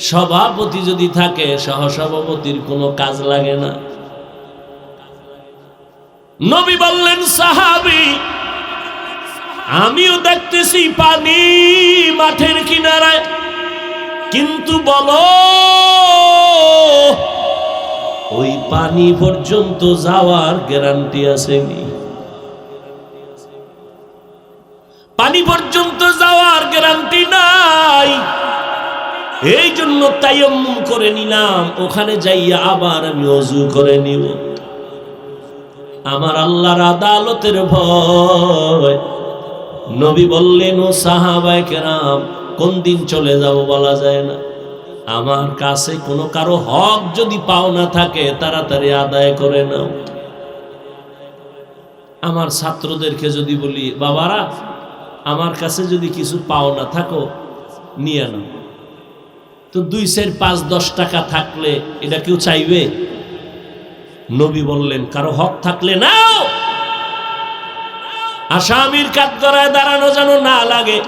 সভাপতি যদি থাকে, সহসভাপতির কোনো কাজ লাগে না। নবী বললেন, সাহাবী, আমিও দেখতেছি পানি মাঠের কিনারায়, কিন্তু বলো ওই পানি পর্যন্ত যাওয়ার গ্যারান্টি আসেনি? পানি পর্যন্ত যাওয়ার গ্যারান্টি নাই। এই জন্য তায়াম্মুম করে নিলাম, ওখানে যাইয়া আবার আমি ওযু করে নিব। আমার আল্লাহর আদালতের ভয়। নবী বললেন, ও সাহাবায়ে কেরাম, কোন দিন চলে যাব বলা যায় না। আমার কাছে কোনো কারো হক যদি পাওনা থাকে, তাড়াতাড়ি আদায় করে নাও। আমার ছাত্রদেরকে যদি বলি, বাবারা, আমার কাছে যদি কিছু পাওনা থাকো নিয়ে নাও, তো 2, 4, 5, 10 টাকা থাকলে এটা কেউ চাইবে? নবী বললেন, কারো হক থাকলে নাও, আসামির কাঠগড়ায় দাঁড়ানো যেন না লাগে।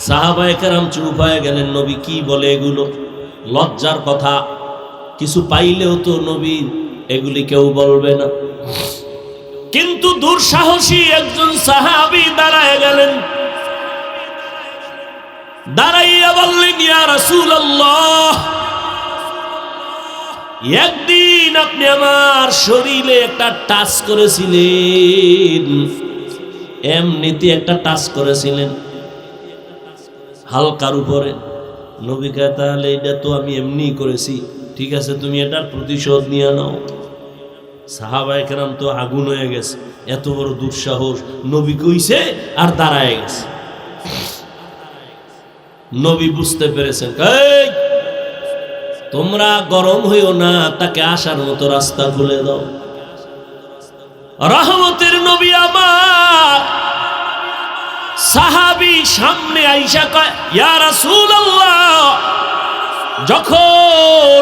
সাহাবায়ে কেরাম চুপ হয়ে গেলেন। নবী কি বলে এগুলো? লজ্জার কথা। কিছু পাইলেও তো নবী এগুলি কেউ বলবে না। কিন্তু দুঃসাহসী একজন সাহাবী দাঁড়ায় গেলেন। দাঁড়াইয়া বললেন, ইয়া রাসূলুল্লাহ, একদিন আপনি আমার শরীরে একটা টাচ করেছিলেন, এমনিতে একটা টাচ করেছিলেন হালকার উপরে। নবী কয়, তাহলে এটা তো আমি এমনি করেছি, ঠিক আছে, তুমি এটার প্রতিশোধ নিয়ে নাও। সাহাবায়ে কেরাম তো আগুন হয়ে গেছে, এত বড় দুঃসাহস। নবী কইছে আর দাঁড়ায় গেছে। নবী বুঝতে পেরেছেন, এই তোমরা গরম হইও না, তাকে আসার মতো রাস্তা খুলে দাও। রহমতের নবী আমার সাহাবী সামনে আইসা কয়, ইয়া রাসূলুল্লাহ, যখন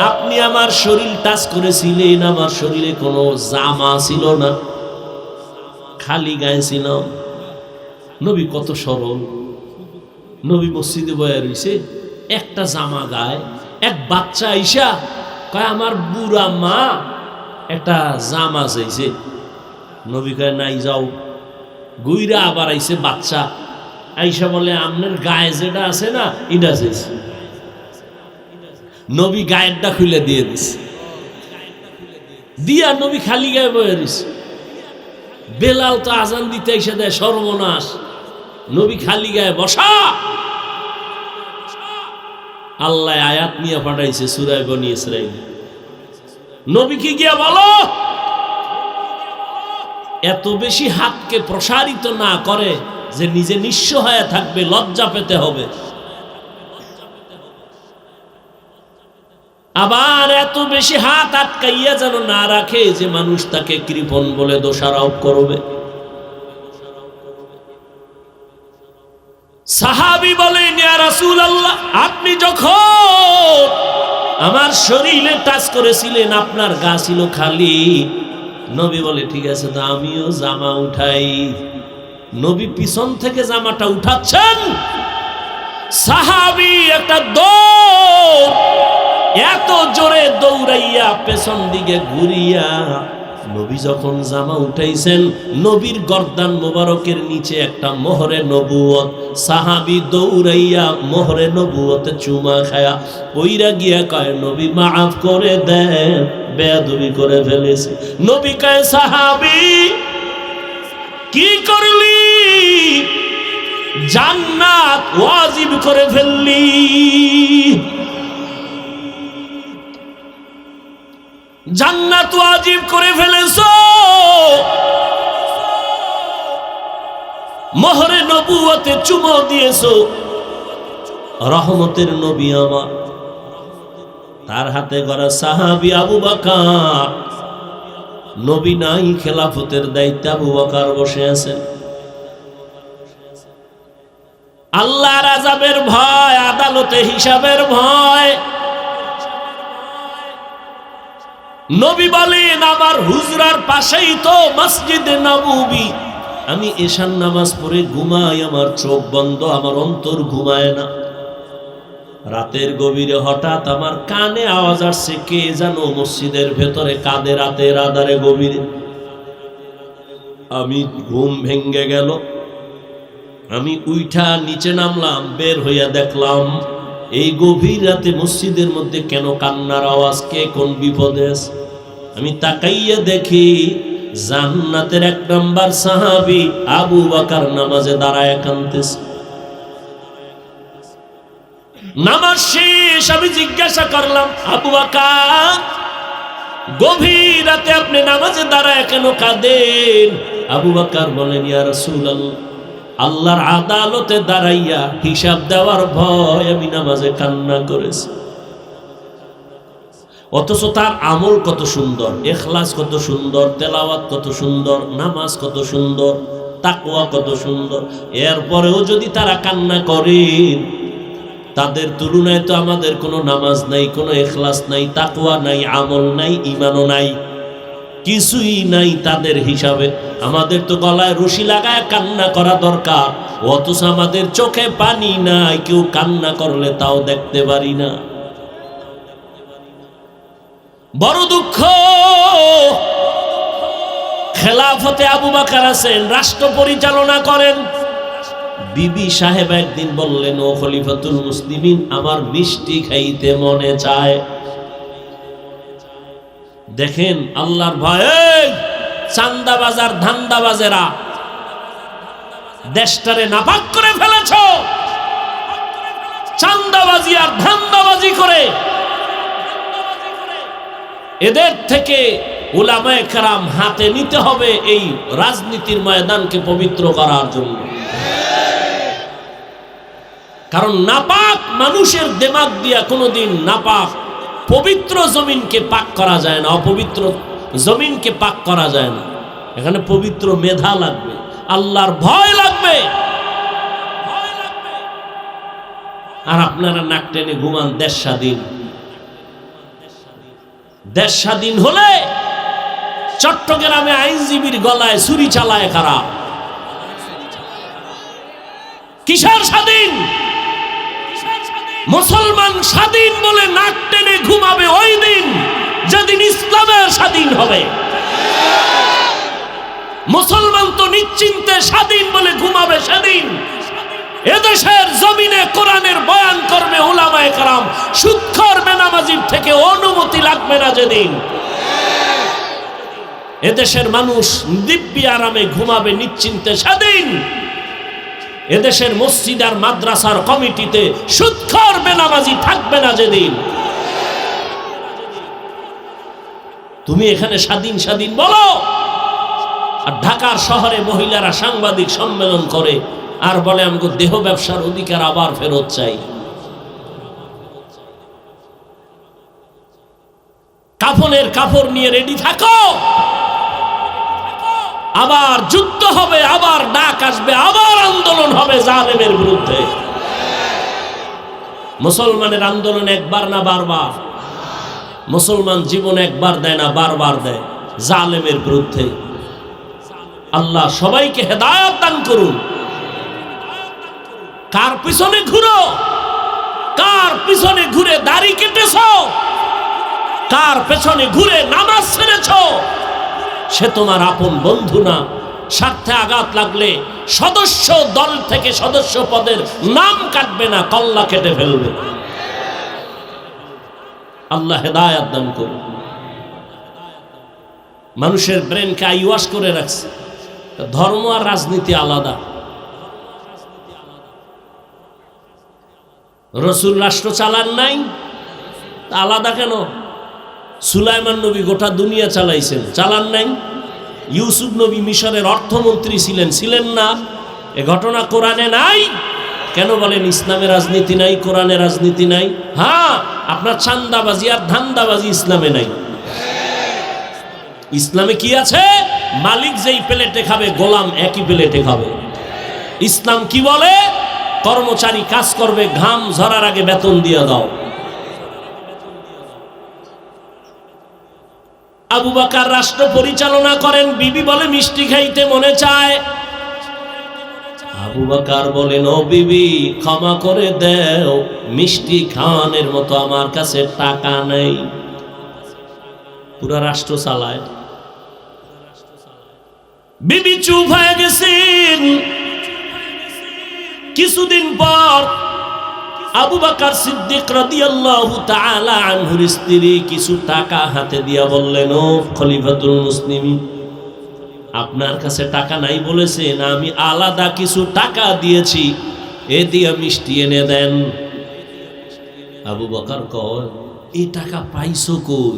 আপনি আমার শরীর টাচ করেছিলেন, আমার শরীরে কোনো জামা ছিল না, খালি গায়ে ছিল। নবী কত সরল। নবী মসজিদে বয়া রইছে, একটা জামা গায়ে। এক বাচ্চা আইসা কয়, আমার বুড়া মা একটা জামা চাইছে। নবী কয়, নাই, যাও। গুইরা আবার আইছে বাচ্চা, আইসা বলে, আপনার গায়ে যেটা আছে না, এটা চাইছে। নবী গায়েরটা খুলে দিয়ে দিছে, দিয়া নবী খালি গায়ে বয়ে দিছে। বেলাল তো আজান দিতে এসে দেয়, সর্বনাশ। নবী খালি গায়ে বসা। আল্লাহ আয়াত নিয়ে পাঠাইছে সূরা বনী ইসরাঈল। নবীকে গিয়া বলো, এত বেশি হাতকে প্রসারিত না করে যে নিজে নিঃস্ব হয়ে থাকবে, লজ্জা পেতে হবে। আবার এত বেশি হাত আটকাইয়া যেন না রাখে যে মানুষ তাকে কৃপণ বলে দোষারোপ করবে। সাহাবী বলেন, ইয়া রাসূলুল্লাহ, আপনি যখন আমার শরীরে টাচ করেছিলেন, আপনার গা ছিল খালি। নবী বলে, ঠিক আছে, তো আমিও জামা উঠাই। নবী পিছন থেকে জামাটা উঠাচ্ছেন, সাহাবী একটা দৌড়, এত জোরে দৌড়াইয়া পেছন দিকে ঘুরিয়া নবী যখন জামা উঠাইছেন, নবীর গর্দান মোবারকের নিচে একটা মোহরে নবুয়ত। সাহাবী দৌড়াইয়া মোহরে নবুয়তে চুমা খায়া পইরা গিয়া কয়, নবী মাফ করে দেন, বেয়াদবি করে ফেলেছি। নবী কয়, সাহাবী কি করলি? জান্নাত ওয়াজিব করে ফেললি। জান্নাত ওয়াজিব করে ফেলেছো, মোহরে নবুয়তে চুমো দিয়েছো। রহমতের নবী আমার, তার হাতে গড়া সাহাবী আবু বকর। নবী নাই, খেলাফতের দায়িত্বে আবু বকর বসে আছেন। আল্লাহর আযাবের ভয়, আদালতে হিসাবের ভয়। নবী বলেন, আমার হুজরার পাশেই তো মসজিদে নববী। আমি এশার নামাজ পড়ে ঘুমাই, আমার চোখ বন্ধ, আমার অন্তর ঘুমায় না। রাতের গভীরে হঠাৎ আমার কানে আওয়াজ আসছে, কে যেন মসজিদের ভেতরে কাঁদে রাতের আধারে গভীরে। আমি ঘুম ভেঙ্গে গেল, আমি উইঠা নিচে নামলাম, বের হইয়া দেখলাম এই গভীর রাতে মসজিদের মধ্যে কেন কান্নার আওয়াজ, কে কোন বিপদে আছে। আমি তাকাইয়া দেখি জান্নাতের 1 নম্বর সাহাবী আবু বকর নামাজে দাঁড়ায় কাঁদতেছে। নামাজ শেষ, আমি জিজ্ঞাসা করলাম, আবু বকর, গভীর রাতে আপনি নামাজে দাঁড়ায় কেন কাঁদেন? আবু বকর বলেন, ইয়া রাসূলুল্লাহ, আল্লাহর আদালতে দাঁড়াইয়া হিসাব দেওয়ার ভয় আমি নামাজে কান্না করেছি। অথচ তার আমল কত সুন্দর, ইখলাস কত সুন্দর, তেলাওয়াত কত সুন্দর, নামাজ কত সুন্দর, তাকওয়া কত সুন্দর। এরপরেও যদি তারা কান্না করেন, তাদের তুলনায় তো আমাদের কোনো নামাজ নাই, কোনো ইখলাস নাই, তাকওয়া নাই, আমল নাই, ঈমানও নাই, কিছুই নাই তাদের হিসাবে। আমাদের তো গলায় রশি লাগায় কান্না করা দরকার, অথচ আমাদের চোখে পানি নাই, কেউ কান্না করলে তাও দেখতে পারি না। বড় দুঃখ। খেলাফতে আবু বকর আছেন, রাষ্ট্র পরিচালনা করেন। বিবি সাহেব একদিন বললেন, ও খলিফাতুল মুসলিমিন, আমার মিষ্টি খাইতে মনে চায়। দেখেন আল্লাহর ভয়ে চান্দাবাজার ধান্দাবাজেরা দেশটারে নাপাক করে ফেলেছ। চান্দাবাজি আর ধান্দাবাজি করে এদের থেকে উলামায়ে কেরাম হাতে নিতে হবে এই রাজনীতির ময়দানকে পবিত্র করার জন্য। কারণ নাপাক মানুষের দিমাগ দিয়া কোনোদিন নাপাক পবিত্র জমিনকে পাক করা যায় না, অপবিত্র জমিনকে পাক করা যায় না। এখানে পবিত্র মেধা লাগবে, আল্লাহর ভয় লাগবে। আর আপনারা নাক টেনে ঘুমান দেশ স্বাধীন। দেশ স্বাধীন হলে চট্টগ্রামে আইনজীবীর গলায় ছুরি চালায় কারা? কিসের স্বাধীন? মুসলমান স্বাধীন বলে নাক টেনে ঘুমাবে ওই দিন যেদিন ইসলামের স্বাধীন হবে। মুসলমান তো নিশ্চিন্তে স্বাধীন বলে ঘুমাবে সেদিন এদেশের জমিনে কোরআনের বয়ান করবে উলামায়ে কেরাম, সুদখোর বেনামাজির থেকে অনুমতি লাগবে না যেদিন। এদেশের মানুষ দিব্যি আরামে ঘুমাবে নিশ্চিন্তে সেদিন এদেশের মসজিদ আর মাদ্রাসার কমিটিতে সুদখোর বেনামাজি থাকবে না যেদিন। তুমি এখানে স্বাধীন স্বাধীন বলো, আর ঢাকার শহরে মহিলারা সাংবাদিক সম্মেলন করে আর বলে আমাকে দেহ ব্যবসার অধিকার আবার ফেরত চাই। কাফনের কাপড় নিয়ে রেডি থাকো, আবার যুদ্ধ হবে, আবার ডাক আসবে, আবার আন্দোলন হবে জালেমের বিরুদ্ধে। মুসলমানের আন্দোলন একবার না বারবার? মুসলমান জীবন একবার দেয় না, বারবার দেয় জালেমের বিরুদ্ধে। আল্লাহ সবাইকে হেদায়েত দান করুন। কার পিছনে ঘুরো? কার পিছনে ঘুরে দাড়ি কেটেছ? কার পেছনে ঘুরে নামাজ ছেড়েছ? সে তোমার আপন বন্ধু না। স্বার্থে আঘাত লাগলে সদস্য দল থেকে সদস্য পদের নাম কাটবে না, কল্লা কেটে ফেলবে। আল্লাহ হেদায়েত দান করুন। মানুষের ব্রেনকে আইওয়াশ করে রাখছে। ধর্ম আর রাজনীতি আলাদা। রসুল রাষ্ট্র চালান নাই, আলাদা কেন? সুলাইমান নবী গোটা দুনিয়া চালাইছেন, চালান নাই? ইউসুফ নবী মিশরের অর্থমন্ত্রী ছিলেন, ছিলেন না? এ ঘটনা কোরআনে নাই? কেন বলেন ইসলামে রাজনীতি নাই, কোরআনে রাজনীতি নাই? হ্যাঁ, আপনার চান্দাবাজি আর ধান্দাবাজি ইসলামে নাই। ইসলামে কি আছে? মালিক যেই প্লেটে খাবে গোলাম একই প্লেটে খাবে। ইসলাম কি বলে? কর্মচারী কাজ করবে, ঘাম ঝরার আগে বেতন দিয়ে দাও। আবু বকর রাষ্ট্র পরিচালনা করেন, বিবি বলে মিষ্টি খাইতে মনে চায়। আবু বকর বলেন, ও বিবি ক্ষমা করে দেও, মিষ্টি খাওয়ানোর মতো আমার কাছে টাকা নেই। পুরা রাষ্ট্র চালায়। বিবি চুপ হয়ে গেছেন। কিছুদিন পর আবু বকর সিদ্দিক রাদিয়াল্লাহু তাআলা আনহুর স্ত্রী কিছু টাকা হাতে দিয়া বললেন, ও খলিফাতুল মুসলিমিন, আপনার কাছে টাকা নাই বলেছেন, আমি আলাদা কিছু টাকা দিয়েছি, এ দিয়ে মিষ্টি এনে দেন। আবু বকর কয়, এই টাকা পাইছো কই?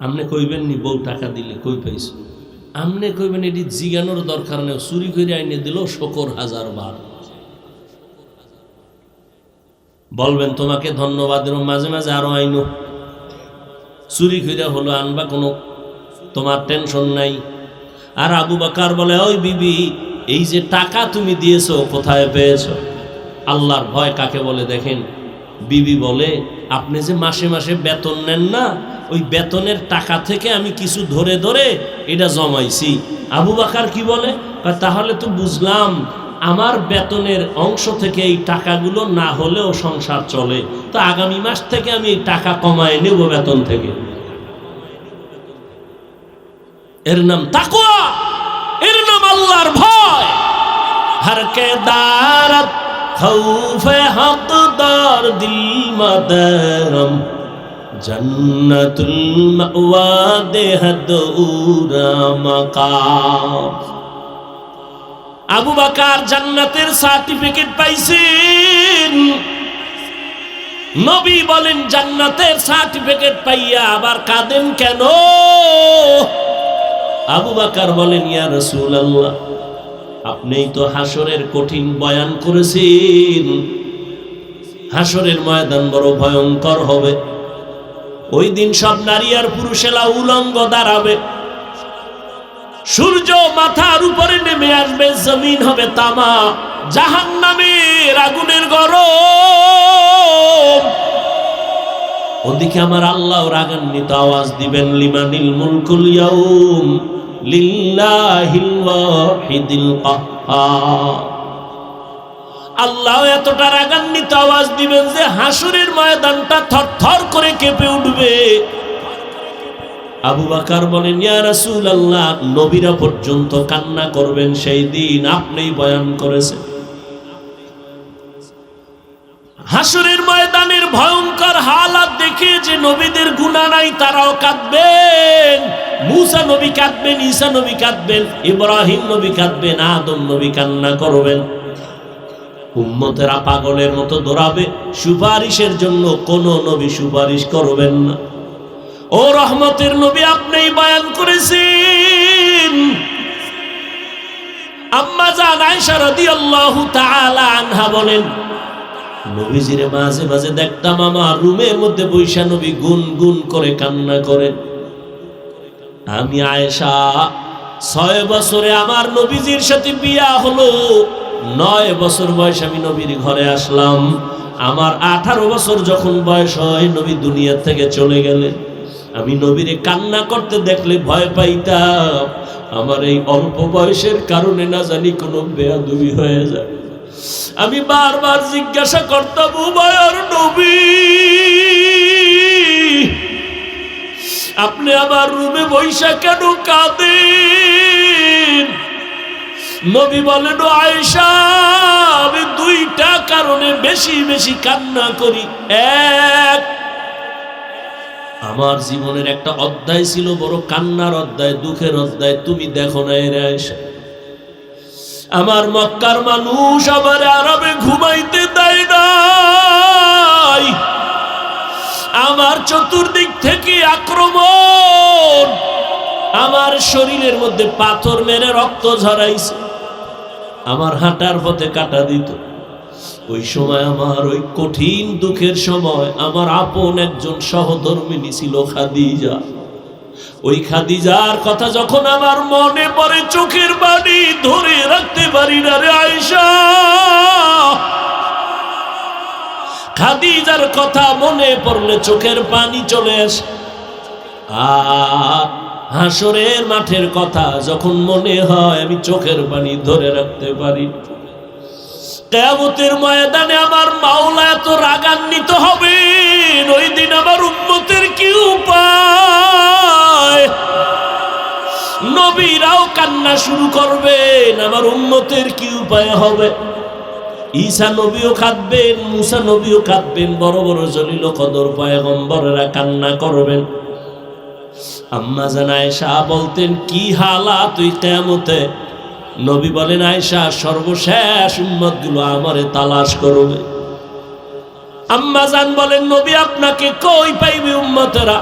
আমনে কইবেন নি বউ টাকা দিলে কই পাইছো? আমনে কইবেন এটি জিজ্ঞানোর দরকার নেই, চুরি করে আইনে দিল শকর 1000 বার। বলবেন তোমাকে ধন্যবাদের মাঝে মাঝে আরো আইনো, চুরি করে হলো আনবা, কোনো তোমার টেনশন নাই। আর আবু বকর বলে, ওই বিবি, এই যে টাকা তুমি দিয়েছো কোথায় পেয়েছো? আল্লাহর ভয় কাকে বলে দেখেন। বিবি বলে, আপনি যে মাসে মাসে বেতন নেন না, ওই বেতনের টাকা থেকে আমি কিছু ধরে ধরে এটা জমাইছি। আবু বকর কি বলে, তাহলে তো বুঝলাম আমার বেতনের অংশ থেকে এই টাকাগুলো না হলেও সংসার চলে, তো আগামী মাস থেকে আমি এই টাকা কমায় নেব বেতন থেকে। এর নাম তাকওয়া, এর নাম আল্লাহর ভয়। হর কে দারত খৌফে হকদার দিল মাদরম, জন্নতুল মাওয়া দেহদুরা মাকাম। আবু বকর জান্নাতের সার্টিফিকেট পাইছেন। নবী বলেন, জান্নাতের সার্টিফিকেট পাইয়া আবার কাঁদেন কেন? আবু বকর বলেন, ইয়া রাসূলুল্লাহ, আপনিই তো হাসরের কঠিন বয়ান করেছেন। হাসরের ময়দান বড় ভয়ঙ্কর হবে। ওই দিন সব নারী আর পুরুষেরা উলঙ্গ দাঁড়াবে, সূর্য মাথার উপরে নেমে আসবে, জমিন হবে তামা, জাহান্নামের আগুনের গরম। ওদিকে আমার আল্লাহ রাগান্বিত আওয়াজ দিবেন, লিমানিল মুলকুল ইয়াউম লিল্লাহিল ওয়াহিদিল কাহ্হার। আল্লাহ এতটা রাগান্বিত আওয়াজ দিবেন যে হাসরের ময়দানটা থরথর করে কেঁপে উঠবে। আবু বকর বলেন, ইয়া রাসূলুল্লাহ, নবীরা পর্যন্ত কান্না করবেন সেই দিন, আপনিই বয়ান করেছেন। হাসরের ময়দানের ভয়ঙ্কর হালাত দেখে যে নবীদের গুনাহ নাই তারাও কাঁদবেন। মুসা নবী কাঁদবেন, ঈসা নবী কাঁদবেন, ইব্রাহিম নবী কাঁদবেন, আদম নবী কান্না করবেন। উম্মতেরা পাগলের মতো দৌড়াবে, সুপারিশের জন্য কোন নবী সুপারিশ করবেন না। ও রহমতের নবী, আপনিই বয়ান করেছেন। আম্মা জান আয়েশা রাদিয়াল্লাহু তাআলা আনহা বলেন, নবীজিরে মাঝে মাঝে দেখতাম আমার রুমের মধ্যে বৈশা নবী গুনগুন করে কান্না করেন। আমি আয়েশা, 6 বছরে আমার নবীজির সাথে বিয়া হলো, 9 বছর বয়স আমি নবীর ঘরে আসলাম। আমার 18 বছর যখন বয়স হয় নবী দুনিয়া থেকে চলে গেলেন। আমি নবীরে কান্না করতে দেখলে ভয় পাইতাম, আমার এই অল্প বয়সের কারণে না জানি কোনো বেয়াদবি হয়ে যায়। আমি বারবার জিজ্ঞাসা করতাম, উমায়ার নবী, আপনি আমার রুমে বৈশা কেন কাঁদেন? নবী বলেন, আয়েশা, আমি 2টা কারণে বেশি বেশি কান্না করি। এক, আমার জীবনের একটা অধ্যায় ছিল, বড় কান্নার অধ্যায়, দুঃখের অধ্যায়, তুমি দেখো না এর আয়েশা। আমার মক্কার মানুষ আমার আরামে ঘুমাইতে দেয় নাই, আমার চতুর্দিক থেকে আক্রমণ, আমার শরীরের মধ্যে পাথর মেরে রক্ত ঝরাইছে, আমার হাঁটার পথে কাটা দিত। ওই সময় আমার ওই কঠিন দুঃখের সময় আমার আপন একজন সহধর্মিণী ছিল খাদিজা। ওই খাদিজার কথা যখন আমার মনে পড়ে, চোখের পানি ধরে রাখতে পারি না রে আয়েশা। খাদিজার কথা মনে পড়লে চোখের পানি চলে আসে। আর হাসরের মাঠের কথা যখন মনে হয় আমি চোখের পানি ধরে রাখতে পারি। কিয়ামতের ময়দানে আমার মাওলা এত রাগান্বিত হবেন, ওই দিন আমার উম্মতের কি উপায়? নবীরাও কান্না শুরু করবেন, আমার উম্মতের কি উপায় হবে? ঈসা নবীও কাঁদবেন, মুসা নবীও কাঁদবেন, বড় বড় জলিল কদর পয়গম্বরেরা কান্না করবেন। আম্মা জান আয়েশা বলতেন, কি হালাত তুই কিয়ামতে? নবী বলেন, আয়েশা, সর্বশেষ উম্মতগুলো আমারে তালাশ করবে। আম্মা জান বলেন, নবী আপনাকে কই পাইবে উম্মতেরা?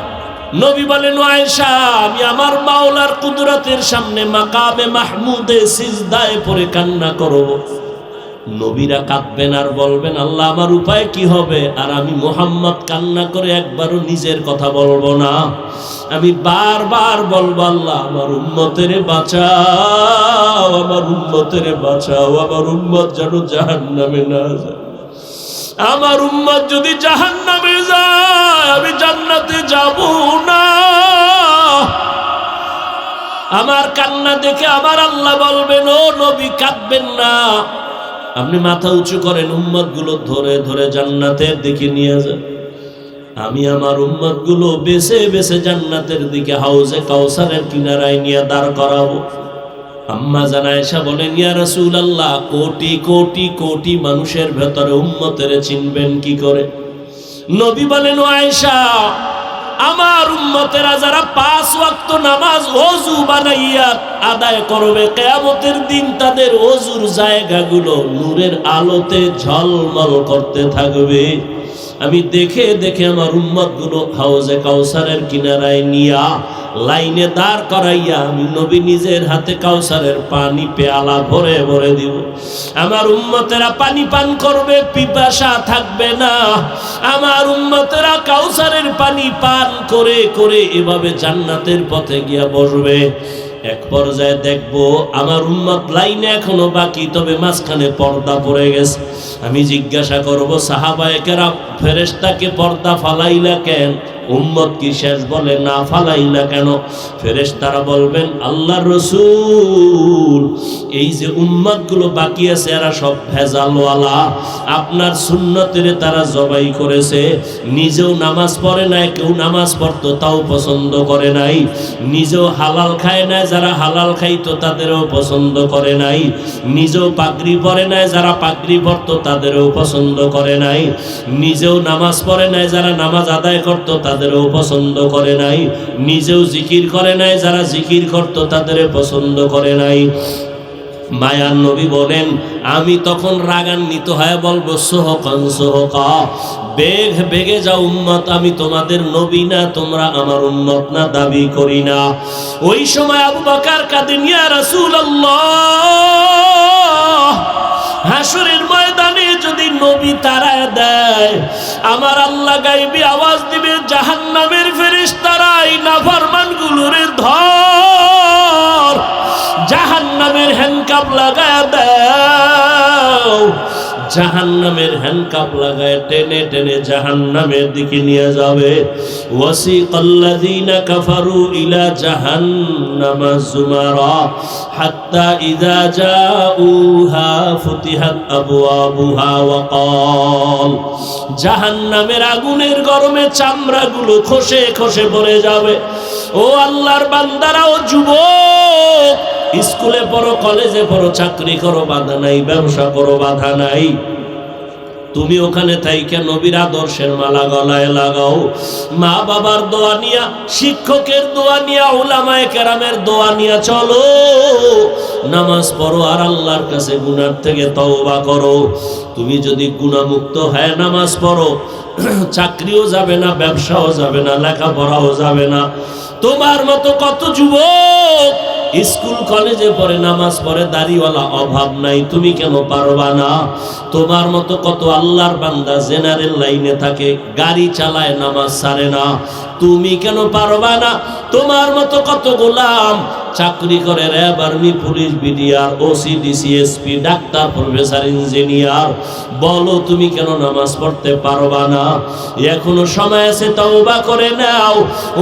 নবী বলেন, আয়েশা, আমি আমার মাওলার কুদরতের সামনে মাকামে মাহমুদে সিজদায় পড়ে কান্না করব। নবীরা কাঁদবেন আর বলবেন, আল্লাহ আমার উপায় কি হবে? আর আমি মুহাম্মদ কান্না করে একবারও নিজের কথা বলবো না, আমি বারবার বলবো, আল্লাহ আমার উম্মতের বাঁচাও, আমার উম্মতের বাঁচাও, আমার উম্মত যেন জাহান্নামে না যায়। আমার উম্মত যদি জাহান্নামে যায় আমি জান্নাতে যাব না। আমার কান্না দেখে আমার আল্লাহ বলবেন, ও নবী কাঁদবেন না, আপনি মাথা উঁচু করেন, উম্মত গুলো ধরে ধরে জান্নাতের দিকে নিয়ে যান। আমি আমার উম্মত গুলো বেছে বেছে জান্নাতের দিকে হাউজে কাউসারের কিনারায় নিয়ে দাঁড় করাবো। আম্মা জান আয়েশা বলেন, ইয়া রাসূলুল্লাহ, কোটি কোটি কোটি মানুষের ভেতরে উম্মতের চিনবেন কি করে? নবী বলেন, ও আয়েশা, আমার উম্মতেরা যারা 5 ওয়াক্ত নামাজ ওযু বানাইয়া আদায় করবে, কিয়ামতের দিন তাদের ওযুর জায়গাগুলো নূরের আলোতে ঝলমল করতে থাকবে। আমি দেখে দেখে আমার উম্মতগুলো হাউজে কাউসারের কিনারায় নিয়া লাইনে দাঁড় করাইয়া আমি নবী নিজের হাতে কাউসারের পানি পেয়ালা ভরে ভরে দিব। আমার উম্মতেরা পানি পান করবে, পিপাসা থাকবে না। আমার উম্মতেরা কাউসারের পানি পান করে করে এভাবে জান্নাতের পথে গিয়া বসবে। এক পর্যায়ে দেখবো আমার উম্মত লাইনে এখনো বাকি, তবে মাঝখানে পর্দা পড়ে গেছে। আমি জিজ্ঞাসা করব, সাহাবায়ে কেরাম, ফেরেশতাকে পর্দা ফালাইলা কেন? উম্মত কি শেষ? বলে না, ফালাইলা কেন? ফেরেশতারা বলবেন, আল্লাহর রাসূল, এই যে উম্মতগুলো বাকি আছে এরা সব ভেজালওয়ালা, আপনার সুন্নতের তারা জবাই করেছে, নিজেও নামাজ পড়ে নাই, কেউ নামাজ পড়তো তাও পছন্দ করে নাই, নিজেও হালাল খায় নাই, যারা হালাল খাইতো তাদেরও পছন্দ করে নাই, নিজেও পাগড়ি পরে নাই, যারা পাগড়ি পরতো তাদেরও পছন্দ করে নাই, নিজেও নামাজ পড়ে নাই, যারা নামাজ আদায় করতো তাদেরও পছন্দ করে নাই, নিজেও জিকির করে নাই, যারা জিকির করতো তাদেরও পছন্দ করে নাই। মায়ার নবী বলেন, আমি তখন রাগান্বিত হয়ে বলবো, সোহকান সোহকা, বেগ বেগে যাও উম্মত, আমি তোমাদের নবী না, তোমরা আমার উম্মত না, দাবি করি না। ওই সময় আবু বকর কাঁদেন, ইয়া রাসূলুল্লাহ, হাসরের ময়দানে যদি নবী তাড়ায় দেয়, আমার আল্লাহ গায়বী আওয়াজ দিবে, জাহান্নামের ফেরেশতারা এই নাফরমানগুলোরে ধর, জাহান্নামের হ্যান্ডকাপ লাগায় দাও। জাহান্নামের হ্যান্ডকাপ লাগায় টেনে টেনে জাহান্নামের দিকে নিয়ে যাবে। ওয়াসিকাল্লাযীনা কাফারু ইলা জাহান্নামা যুমারা হাত্তা ইযা জাউহা ফুতিহাত আবওয়াবুহা ওয়া ক্বাল, জাহান্নামের আগুনের গরমে চামড়াগুলো খসে খসে পড়ে যাবে। ও আল্লাহর বান্দারা, ও যুবক, স্কুলে পড়ো, কলেজে পড়ো, চাকরি করো, বাধা নাই, ব্যবসা করো, বাধা নাই, তুমি ওখানে থাইকে নবীর আদর্শের মালা গলায় লাগাও। মা বাবার দোয়া নিয়া, শিক্ষকের দোয়া নিয়া, উলামায়ে কেরামের দোয়া নিয়া চলো, নামাজ পড়ো আর আল্লাহর কাছে গুনাহ থেকে তওবা করো। তুমি যদি গুনাহমুক্ত হয়ে নামাজ পড়ো, চাকরিও যাবে না, ব্যবসাও যাবে না, লেখাপড়াও যাবে না। তোমার মতো কত যুবক স্কুল কলেজে পড়ে, নামাজ পড়ে, দাড়িওয়ালা, অভাব নাই, তুমি কেন পারবা না? তোমার মতো কত আল্লাহর বান্দা জেনারেল লাইনে থাকে, গাড়ি চালায়, নামাজ ছাড়ে না, তুমি কেন পারবা না? তোমার মতো কত গোলাম চাকরি করে, RAB, army, police, BDR, OC, DC, SP, doctor, professor, engineer, বলো তুমি কেন নামাজ পড়তে পারবা না? এখনো সময় আছে, তওবা করে নাও।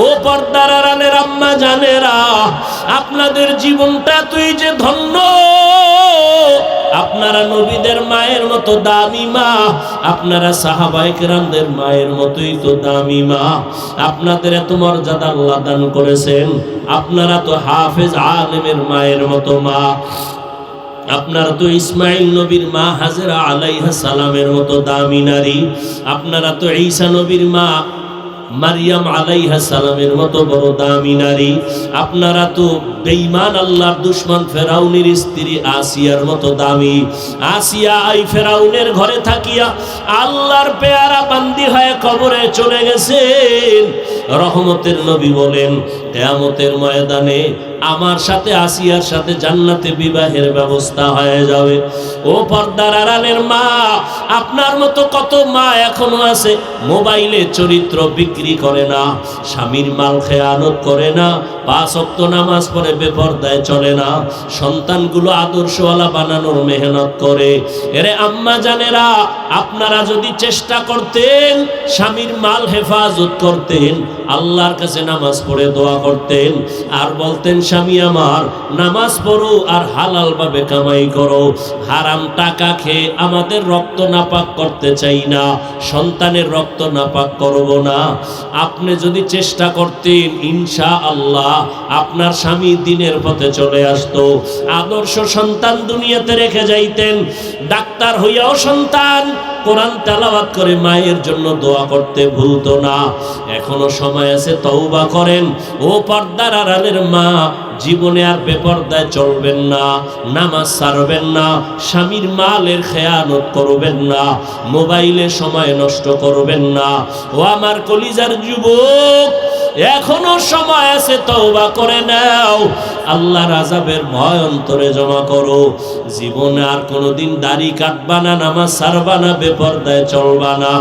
ও পর্দার আড়ালের আম্মা জানেরা, আপনাদের জীবনটা তুই যে ধন্য, আপনারা নবীদের মায়ের মতো দামি মা, আপনারা সাহাবায়ে কেরামদের মায়ের মতোই তো দামি মা, আপনাদের এত মর্যাদা আল্লাহ দান করেছেন। আপনারা তো হাফেজ আলেমের মায়ের মতো মা, আপনারা তো ইসমাইল নবীর মা হাজেরা আলাইহা সালামের মতো দামি নারী, আপনারা তো ঈসা নবীর মা মারিয়াম আলাইহা সালামের মতো বড় দামি নারী, আপনারা তো বেঈমান আল্লাহর দুশমন ফেরাউনের স্ত্রী আসিয়ার মতো দামি। আসিয়া এই ফেরাউনের ঘরে থাকিয়া আল্লাহর পেয়ারা বান্দি হয়ে কবরে চলে গেছেন। রহমতের নবী বলেন, কিয়ামতের ময়দানে আমার সাথে আসিয়ার সাথে জান্নাতে বিবাহের ব্যবস্থা হয়ে যাবে। ও পর্দার আড়ালের মা, আপনার মতো কত মা এখনো আছে মোবাইলে চরিত্র বিক্রি করে না, স্বামীর মাল খেয়ানত করে না, 5 ওয়াক্ত নামাজ পড়ে বেপরদায় চলে না, সন্তানগুলো আদর্শওয়ালা বানানোর মেহনত করে। এরে আম্মা জানেরা, আপনারা যদি চেষ্টা করতেন, স্বামীর মাল হেফাজত করতেন, আল্লাহর কাছে নামাজ পড়ে দোয়া করতেন, আর বলতেন স্বামী আমার নামাজ পড়ো আর হালাল ভাবে কামাই করো, হারাম টাকা খেয়ে আমাদের রক্ত নাপাক করতে চাই না, সন্তানের রক্ত নাপাক করব না। আপনি যদি চেষ্টা করতেন, ইনশাআল্লাহ আপনার স্বামী দিনের পথে চলে আসতো, আদর্শ সন্তান দুনিয়াতে রেখে যাইতেন। ডাক্তার হইয়াও সন্তান কোরআন তেলাওয়াত করে মায়ের জন্য দোয়া করতে ভুলতো না। এখনো সময় আছে, তওবা করেন। ও পর্দার আড়ালের মা, জীবনে আর বেপরদায় চলবেন না, নামাজ ছাড়বেন না, স্বামীর মালের খেয়ানত করবেন না, মোবাইলে সময় নষ্ট করবেন না। ও আমার কলিজার যুবক, এখনো সময় আছে, তওবা করে নাও, আল্লাহর আযাবের ভয় অন্তরে জমা করো। জীবনে আর কোনোদিন দাড়ি কাটবা না, নামাজ ছাড়বা না, বেপরদায় চলবা না।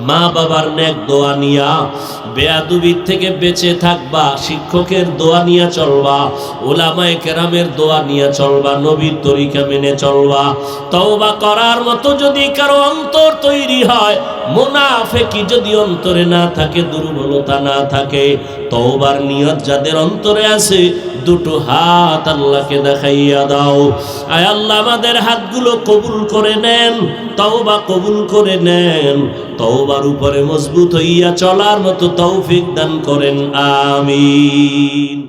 মা বাবার নেক দোয়া নিয়া বেয়াদবির থেকে বেঁচে থাকবা, শিক্ষকের দোয়া নিয়ে চলবা, উলামায়ে কেরামের দোয়া নিয়ে চলবা, নবীর তরিকা মেনে চলবা। তওবা করার মতো যদি কারো অন্তর তৈরি হয়, মুনাফিকি যদি অন্তরে না থাকে, দুর্বলতা না থাকে, তওবার নিয়ত যাদের অন্তরে আছে, দুটো হাত আল্লাহকে দেখাইয়া দাও। আয় আল্লাহ, আমাদের হাতগুলো কবুল করে নেন, তওবা কবুল করে নেন, তওবার উপরে মজবুত হইয়া চলার মতো তৌফিক দান করেন, আমিন।